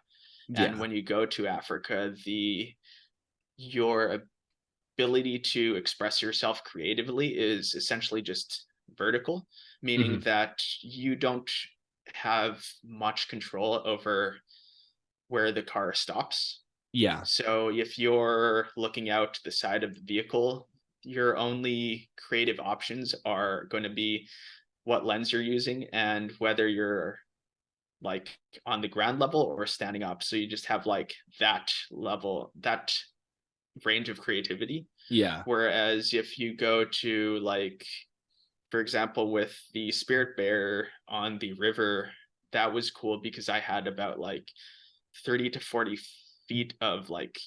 And Yeah. when you go to Africa, your ability to express yourself creatively is essentially just vertical, meaning Hmm. that you don't have much control over where the car stops. Yeah. So if you're looking out the side of the vehicle, your only creative options are going to be what lens you're using and whether you're like on the ground level or standing up. So you just have like that level, that range of creativity. Yeah. Whereas if you go to like, for example, with the spirit bear on the river, that was cool because I had about like 30 to 40 feet of like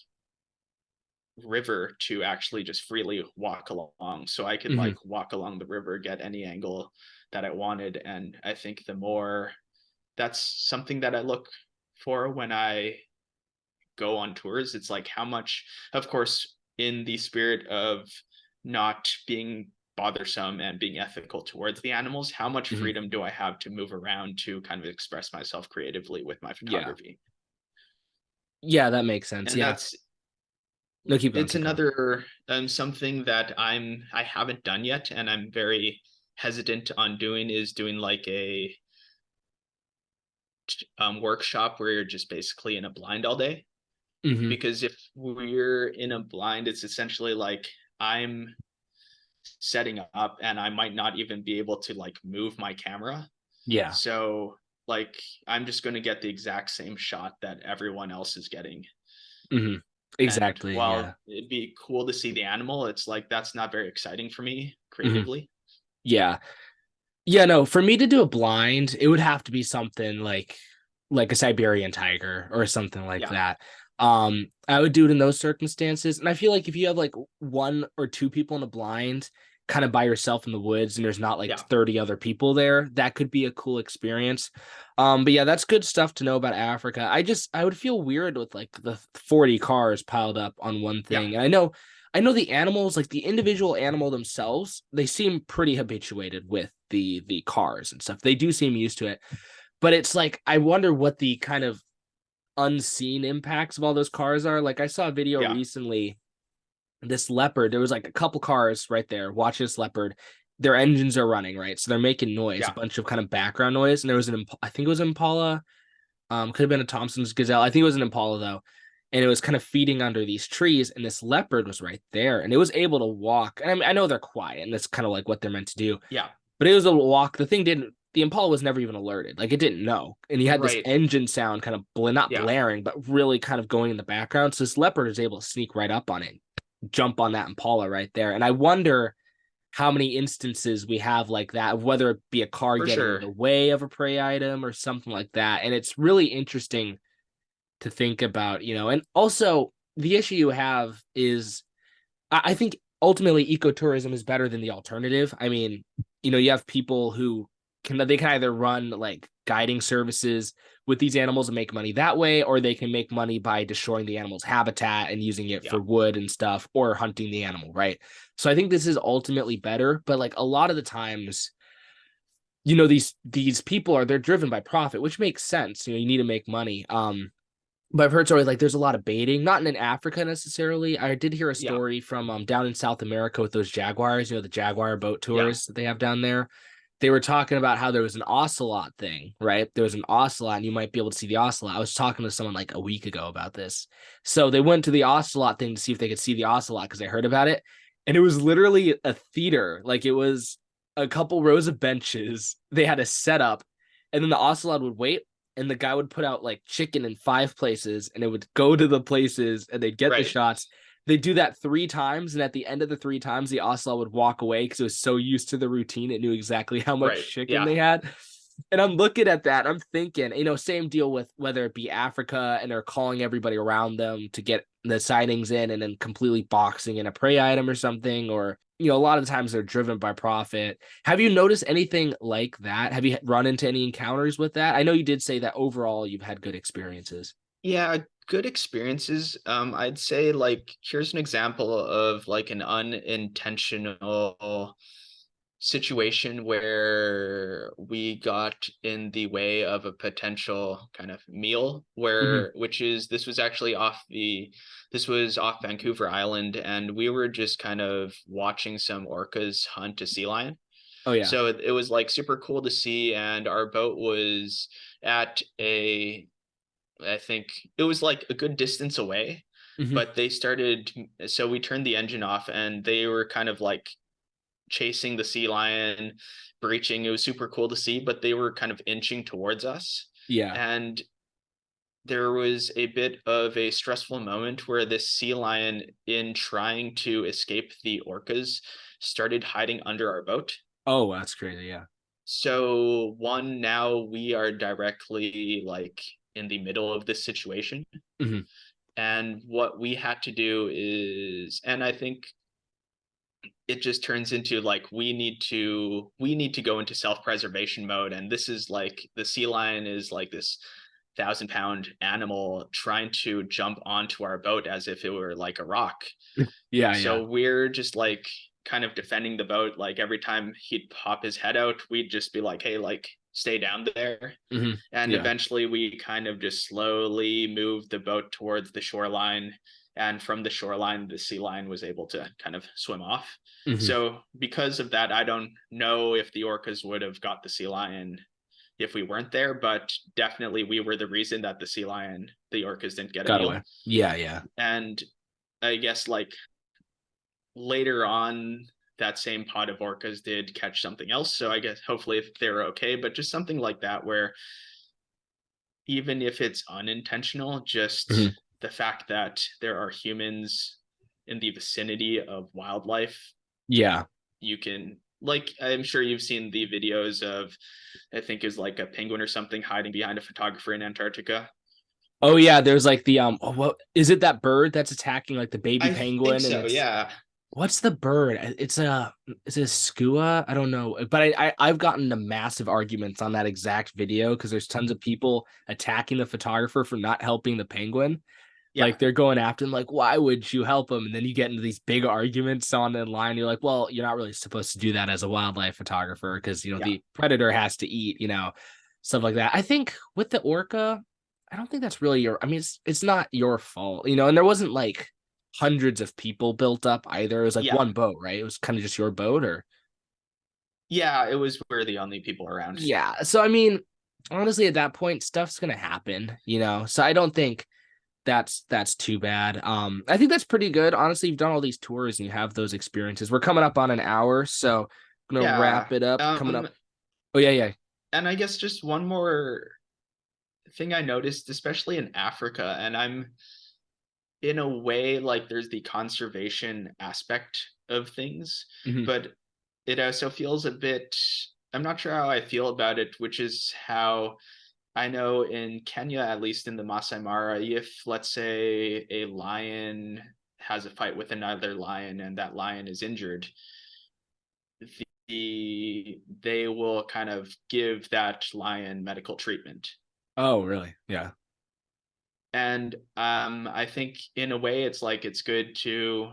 river to actually just freely walk along. So I could Hmm. like walk along the river, get any angle that I wanted. And I think the more that's something that I look for when I go on tours. It's like how much, of course, in the spirit of not being bothersome and being ethical towards the animals, how much Hmm. freedom do I have to move around to kind of express myself creatively with my Yeah. photography? Yeah, that makes sense. And Yeah. that's No, keep going, it's keep going. another something that I haven't done yet and I'm very hesitant on doing is doing like a workshop where you're just basically in a blind all day, Hmm. because if we're in a blind, it's essentially like I'm setting up and I might not even be able to like move my camera. Yeah. So like I'm just going to get the exact same shot that everyone else is getting. Hmm. And Exactly. Yeah. while it'd be cool to see the animal, it's like that's not very exciting for me Hmm. creatively. Yeah. Yeah, no, for me to do a blind, it would have to be something like a Siberian tiger or something like Yeah. that. I would do it in those circumstances. And I feel like if you have like one or two people in a blind, kind of by yourself in the woods and there's not like Yeah. 30 other people there, that could be a cool experience. But yeah, that's good stuff to know about Africa. I would feel weird with like the 40 cars piled up on one Yeah. thing. And I know the animals, like the individual animal themselves, they seem pretty habituated with the cars and stuff. They do seem used to it. But it's like I wonder what the kind of unseen impacts of all those cars are. Like I saw a video Yeah. recently, this leopard, there was like a couple cars right there. Watch this leopard. Their engines are running, right? So they're making noise, a Yeah. bunch of kind of background noise. And there was I think it was an Impala, could have been a Thompson's Gazelle. I think it was an Impala though. And it was kind of feeding under these trees, and this leopard was right there, and it was able to walk. And I mean, I know they're quiet, and that's kind of like what they're meant to do, Yeah. but it was a walk. The thing didn't. The Impala was never even alerted. Like it didn't know, and you had this Right. engine sound kind of not Yeah. blaring, but really kind of going in the background. So this leopard is able to sneak right up on it, jump on that Impala right there. And I wonder how many instances we have like that, whether it be a car For getting in sure. the way of a prey item or something like that. And it's really interesting to think about, and also the issue you have is I think ultimately ecotourism is better than the alternative. I mean, you have people who they can either run like guiding services with these animals and make money that way, or they can make money by destroying the animal's habitat and using it Yeah. for wood and stuff, or hunting the animal, right? So I think this is ultimately better, but like a lot of the times, these people they're driven by profit, which makes sense. You need to make money. But I've heard stories like there's a lot of baiting, not in Africa necessarily. I did hear a Yeah. story from down in South America with those jaguars, the jaguar boat Yeah. tours that they have down there. They were talking about how there was an ocelot thing, right? There was an ocelot, and you might be able to see the ocelot. I was talking to someone like a week ago about this. So they went to the ocelot thing to see if they could see the ocelot because they heard about it. And it was literally a theater. Like it was a couple rows of benches. They had a setup, and then the ocelot would wait and the guy would put out like chicken in 5 places and it would go to the places and they'd get the Right. shots. They'd do that 3 times. And at the end of the 3 times, the ocelot would walk away because it was so used to the routine. It knew exactly how much Right. chicken Yeah. they had. And I'm looking at that. I'm thinking, same deal with whether it be Africa and they're calling everybody around them to get the sightings in and then completely boxing in a prey item or something, or a lot of times they're driven by profit. Have you noticed anything like that? Have you run into any encounters with that? I know you did say that overall you've had good experiences. Yeah, good experiences. I'd say like here's an example of like an unintentional situation where we got in the way of a potential kind of meal Hmm. where which is this was off Vancouver Island, and we were just kind of watching some orcas hunt a sea lion. Oh yeah. So it was like super cool to see, and our boat was at a I think it was like a good distance away, Hmm. but so we turned the engine off and they were kind of like chasing the sea lion, breaching. It was super cool to see, but they were kind of inching towards us. Yeah. And there was a bit of a stressful moment where this sea lion, in trying to escape the orcas, started hiding under our boat. Oh, that's crazy. Yeah. So, one, now we are directly like in the middle of this situation. Hmm. And what we had to do is, and I think it just turns into like we need to go into self-preservation mode. And this is like the sea lion is like this 1,000-pound animal trying to jump onto our boat as if it were like a rock. Yeah. Yeah. So we're just like kind of defending the boat. Like every time he'd pop his head out, we'd just be like, hey, like stay down there. Hmm. And Yeah. eventually we kind of just slowly moved the boat towards the shoreline. And from the shoreline, the sea lion was able to kind of swim off. Hmm. So because of that, I don't know if the orcas would have got the sea lion if we weren't there, but definitely we were the reason that the orcas didn't get a Got away. meal. Yeah. Yeah. And I guess like later on, that same pod of orcas did catch something else. So I guess hopefully if they were okay, but just something like that where even if it's unintentional, Hmm. just the fact that there are humans in the vicinity of wildlife, Yeah. you can like I'm sure you've seen the videos of I think is like a penguin or something hiding behind a photographer in Antarctica. Oh yeah. There's like the what is it, that bird that's attacking like the baby I think penguin, and so, it's yeah. what's the bird? It's a is it a skua? I don't know, but I've gotten into massive arguments on that exact video because there's tons of people attacking the photographer for not helping the penguin. Yeah. Like they're going after him, like, why would you help him? And then you get into these big arguments on the line. You're like, well, you're not really supposed to do that as a wildlife photographer because Yeah. the predator has to eat, stuff like that. I think with the orca, I don't think that's really your. I mean, it's not your fault, and there wasn't like hundreds of people built up either. It was like Yeah. one boat, right? It was kind of just your boat, or Yeah, it was we're the only people around. yeah. So I mean, honestly, at that point, stuff's gonna happen, So I don't think that's too bad. I think that's pretty good. Honestly, you've done all these tours and you have those experiences. We're coming up on an hour, so I'm gonna wrap Yeah. it up. Coming up. Oh yeah, yeah. And I guess just one more thing I noticed, especially in Africa, and I'm in a way like there's the conservation aspect of things, Hmm. but it also feels a bit, I'm not sure how I feel about it, which is how I know in Kenya, at least in the Masai Mara, if let's say a lion has a fight with another lion and that lion is injured, they will kind of give that lion medical treatment. Oh really? Yeah. And I think in a way it's like it's good to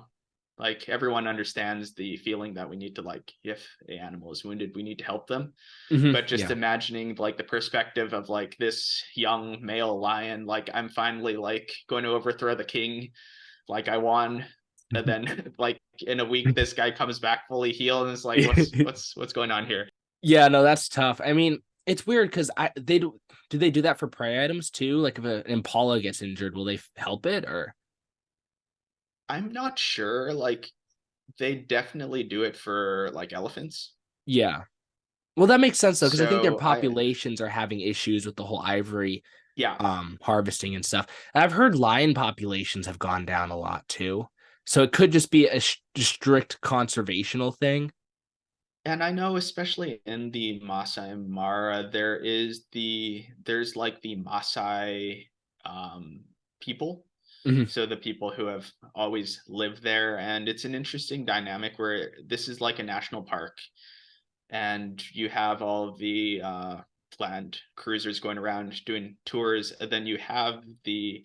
like everyone understands the feeling that we need to like if a animal is wounded, we need to help them. Hmm. But just Yeah. imagining like the perspective of like this young male lion, like I'm finally like going to overthrow the king, like I won. And then like in a week this guy comes back fully healed and it's like what's going on here? Yeah. No, that's tough. I mean, it's weird because they do they do that for prey items too? Like if an impala gets injured, will they help it or? I'm not sure. Like they definitely do it for like elephants. Yeah. Well, that makes sense though, because I think their So I populations are having issues with the whole ivory yeah. harvesting and stuff. And I've heard lion populations have gone down a lot too. So it could just be a strict conservational thing. And I know, especially in the Masai Mara, there's like the Masai people. Hmm. So the people who have always lived there, and it's an interesting dynamic where this is like a national park, and you have all of the land cruisers going around doing tours, and then you have the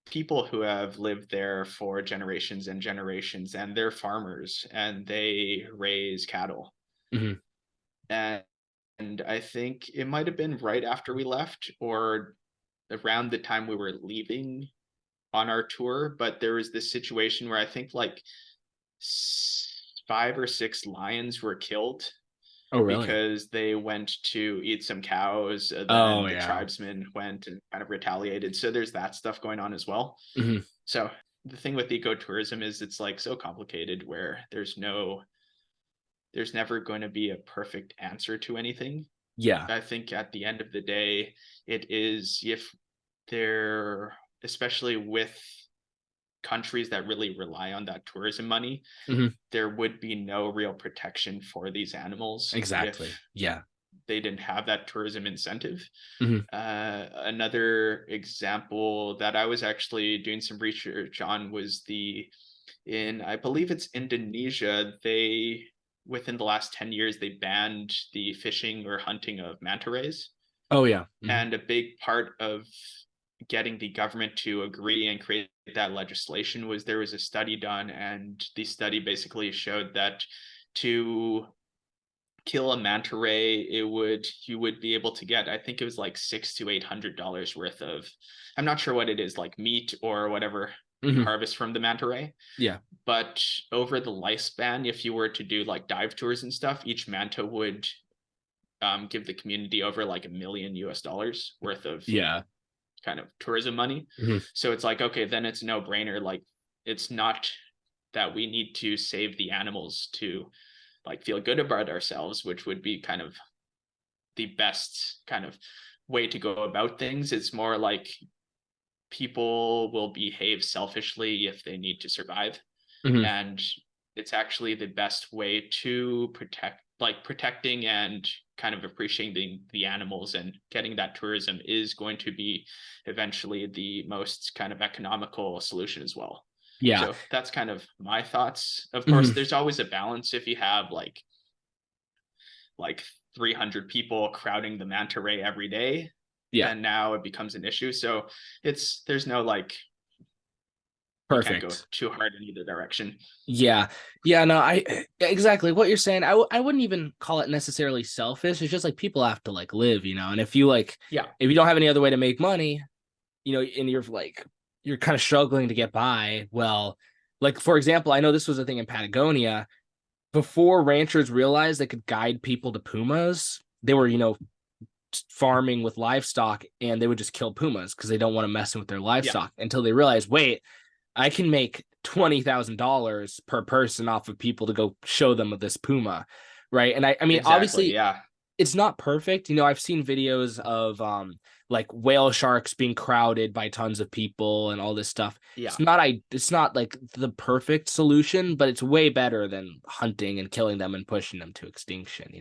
people who have lived there for generations and generations, and they're farmers and they raise cattle. Hmm. And I think it might have been right after we left or around the time we were leaving on our tour, but there was this situation where I think like 5 or 6 lions were killed Oh, really? because they went to eat some cows. Oh, Then the yeah. tribesmen went and kind of retaliated. So there's that stuff going on as well. Hmm. So the thing with ecotourism is it's like so complicated where there's never going to be a perfect answer to anything. Yeah. I think at the end of the day, it is if they're, especially with countries that really rely on that tourism money, Hmm. there would be no real protection for these animals Exactly. if Yeah. they didn't have that tourism incentive. Hmm. Another example that I was actually doing some research on was in, I believe it's Indonesia, they, within the last 10 years, they banned the fishing or hunting of manta rays. Oh, yeah. Hmm. And a big part of getting the government to agree and create that legislation was there was a study done, and the study basically showed that to kill a manta ray, it would you would be able to get, I think it was like $600 to $800 worth of, I'm not sure what it is, like meat or whatever you Hmm. harvest from the manta ray. Yeah. But over the lifespan, if you were to do like dive tours and stuff, each manta would give the community over like $1 million worth of Yeah. kind of tourism money. Hmm. So it's like, okay, then it's no brainer. Like, it's not that we need to save the animals to like feel good about ourselves, which would be kind of the best kind of way to go about things. It's more like people will behave selfishly if they need to survive. Hmm. And it's actually the best way to protecting and kind of appreciating the animals, and getting that tourism is going to be eventually the most kind of economical solution as well. Yeah. So that's kind of my thoughts. Of course, Hmm. there's always a balance. If you have like 300 people crowding the manta ray every day, Yeah. then now it becomes an issue. So there's no like, you can't go Perfect. too hard in either direction. Yeah. Yeah, no, exactly what you're saying. I wouldn't even call it necessarily selfish. It's just like people have to like live, and if you like Yeah, if you don't have any other way to make money, and you're kind of struggling to get by, well, like for example, I know this was a thing in Patagonia before ranchers realized they could guide people to pumas. They were, farming with livestock and they would just kill pumas because they don't want to mess with their yeah, livestock until they realized, wait, I can make $20,000 per person off of people to go show them of this puma, right? And I mean, exactly. obviously, Yeah, it's not perfect. I've seen videos of like whale sharks being crowded by tons of people and all this stuff. yeah. It's not like the perfect solution, but it's way better than hunting and killing them and pushing them to extinction.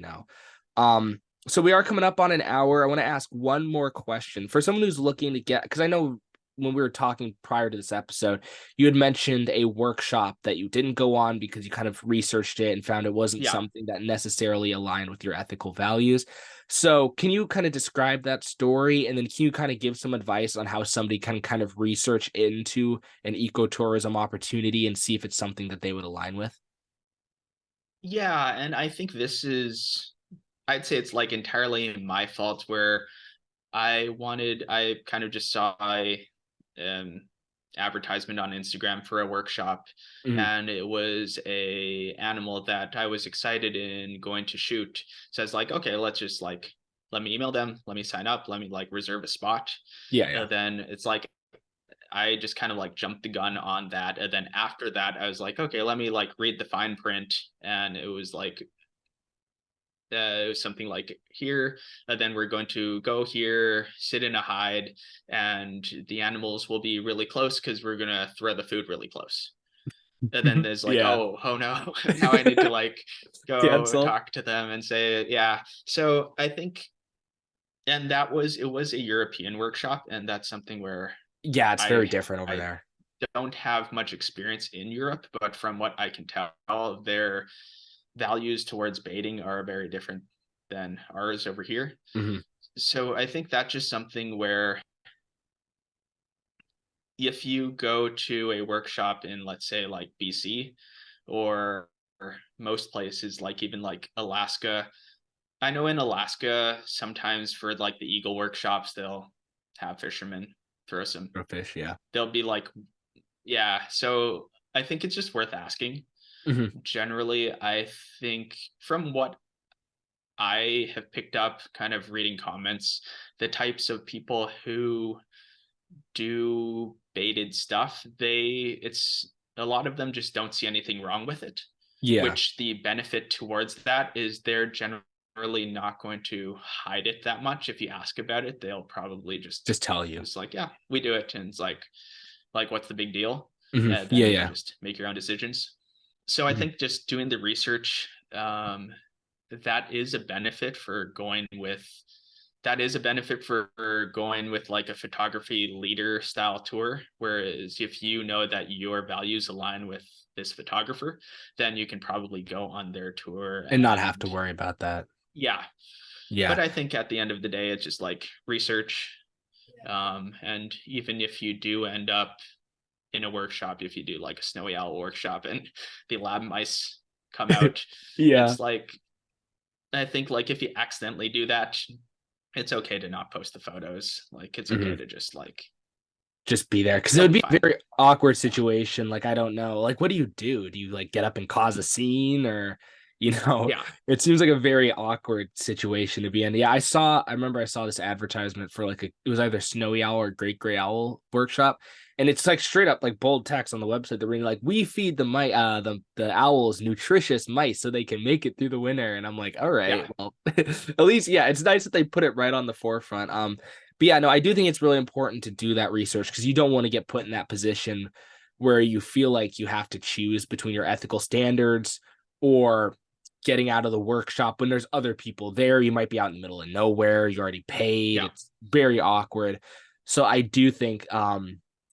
So we are coming up on an hour. I want to ask one more question for someone who's looking to get, because I know when we were talking prior to this episode, you had mentioned a workshop that you didn't go on because you kind of researched it and found it wasn't Yeah. something that necessarily aligned with your ethical values. So, can you kind of describe that story, and then can you kind of give some advice on how somebody can kind of research into an ecotourism opportunity and see if it's something that they would align with? Yeah, and I think I'd say it's like entirely my fault where I kind of just saw a um, advertisement on Instagram for a workshop, Mhm. and it was a animal that I was excited in going to shoot. So I was like, okay, let's just like, let me email them, let me sign up, let me like reserve a spot. Yeah, yeah. And then it's like I just kind of like jumped the gun on that. And then after that, I was like, okay, let me like read the fine print. And it was like, something like here, and then we're going to go here, sit in a hide, and the animals will be really close because we're going to throw the food really close. And then there's like, Yeah. oh no, now I need to like go Cancel. talk to them and say, yeah. So I think, and it was a European workshop, and that's something where Yeah, it's very I different over I there. don't have much experience in Europe, but from what I can tell, their values towards baiting are very different than ours over here. Hmm. So I think that's just something where if you go to a workshop in, let's say, like BC or most places, like even like Alaska, I know in Alaska, sometimes for like the eagle workshops, they'll have fishermen throw some, Pro fish, yeah. they'll be like, yeah. So I think it's just worth asking. Hmm. Generally, I think from what I have picked up kind of reading comments, the types of people who do baited stuff, it's a lot of them just don't see anything wrong with it, Yeah, which the benefit towards that is they're generally not going to hide it that much. If you ask about it, they'll probably just tell you. just like, yeah, we do it. And it's like what's the big deal? Hmm. And Yeah, then you yeah. just make your own decisions. So I Hmm. think just doing the research, that is a benefit for going with that is a benefit for going with like a photography leader style tour. Whereas if you know that your values align with this photographer, then you can probably go on their tour. And not have And to worry about that. yeah, Yeah. but I think at the end of the day, it's just like research. And even if you do end up in a workshop, if you do like a snowy owl workshop and the lab mice come out, Yeah. it's like, I think like if you accidentally do that, it's okay to not post the photos. Like it's okay Hmm. to just like, Just be there because it they'll would be be a fine. very awkward situation. Like, I don't know. Like, what do you do? Do you like get up and cause a scene or, you know, Yeah. it seems like a very awkward situation to be in. Yeah, I remember I saw this advertisement for like it was either Snowy Owl or Great Gray Owl workshop. And it's like straight up like bold text on the website. They're reading like, we feed the owls nutritious mice so they can make it through the winter. And I'm like, all right, Yeah. well, at least, yeah, it's nice that they put it right on the forefront. But yeah, no, I do think it's really important to do that research because you don't want to get put in that position where you feel like you have to choose between your ethical standards or getting out of the workshop when there's other people there. You might be out in the middle of nowhere. You already paid. Yeah. It's very awkward. So I do think,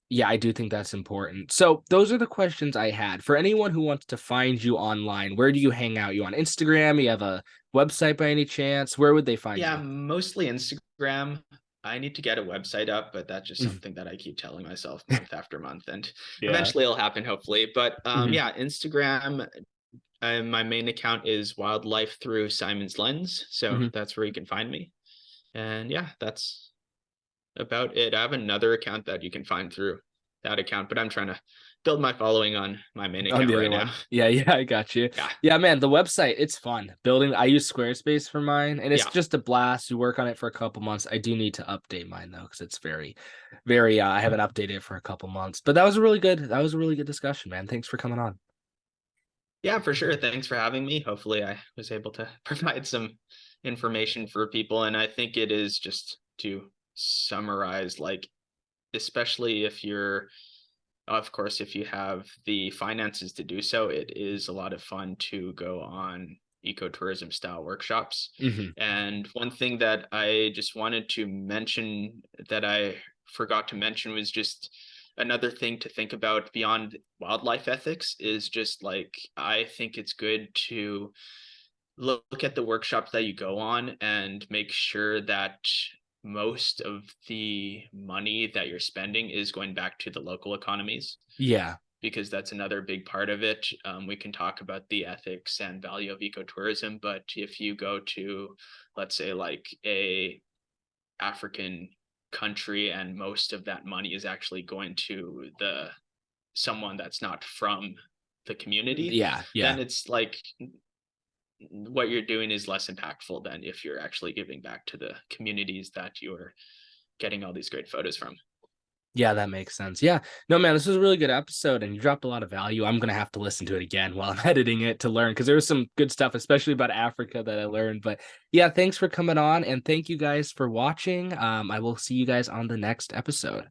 yeah, I do think that's important. So those are the questions I had. For anyone who wants to find you online, where do you hang out? You on Instagram? You have a website by any chance? Where would they find Yeah. you? Mostly Instagram. I need to get a website up, but that's just something that I keep telling myself month after month. And Yeah. eventually it'll happen, hopefully. But Hmm. yeah, Instagram, my main account is Wildlife Through Simon's Lens. So Hmm. that's where you can find me. And yeah, that's about it. I have another account that you can find through that account, but I'm trying to build my following on my main On account the right other now. one. Yeah, yeah, I got you. Yeah. Yeah, man, the website, it's fun. Building, I use Squarespace for mine, and it's Yeah. just a blast. You work on it for a couple months. I do need to update mine though, because it's very I haven't updated it for a couple months. But that was a really good discussion, man. Thanks for coming on. Yeah, for sure. Thanks for having me. Hopefully, I was able to provide some information for people. And I think it is just to summarize, like, especially if you're, of course, if you have the finances to do so, it is a lot of fun to go on ecotourism style workshops. Hmm. And one thing that I just wanted to mention that I forgot to mention was just another thing to think about beyond wildlife ethics is just like I think it's good to look at the workshops that you go on and make sure that most of the money that you're spending is going back to the local economies Yeah, because that's another big part of it. We can talk about the ethics and value of ecotourism, but if you go to, let's say, like a African country and most of that money is actually going to the someone that's not from the community, yeah, yeah. then it's like what you're doing is less impactful than if you're actually giving back to the communities that you're getting all these great photos from. Yeah, that makes sense. Yeah. No, man, this was a really good episode and you dropped a lot of value. I'm gonna have to listen to it again while I'm editing it to learn because there was some good stuff, especially about Africa that I learned. But yeah, thanks for coming on and thank you guys for watching. I will see you guys on the next episode.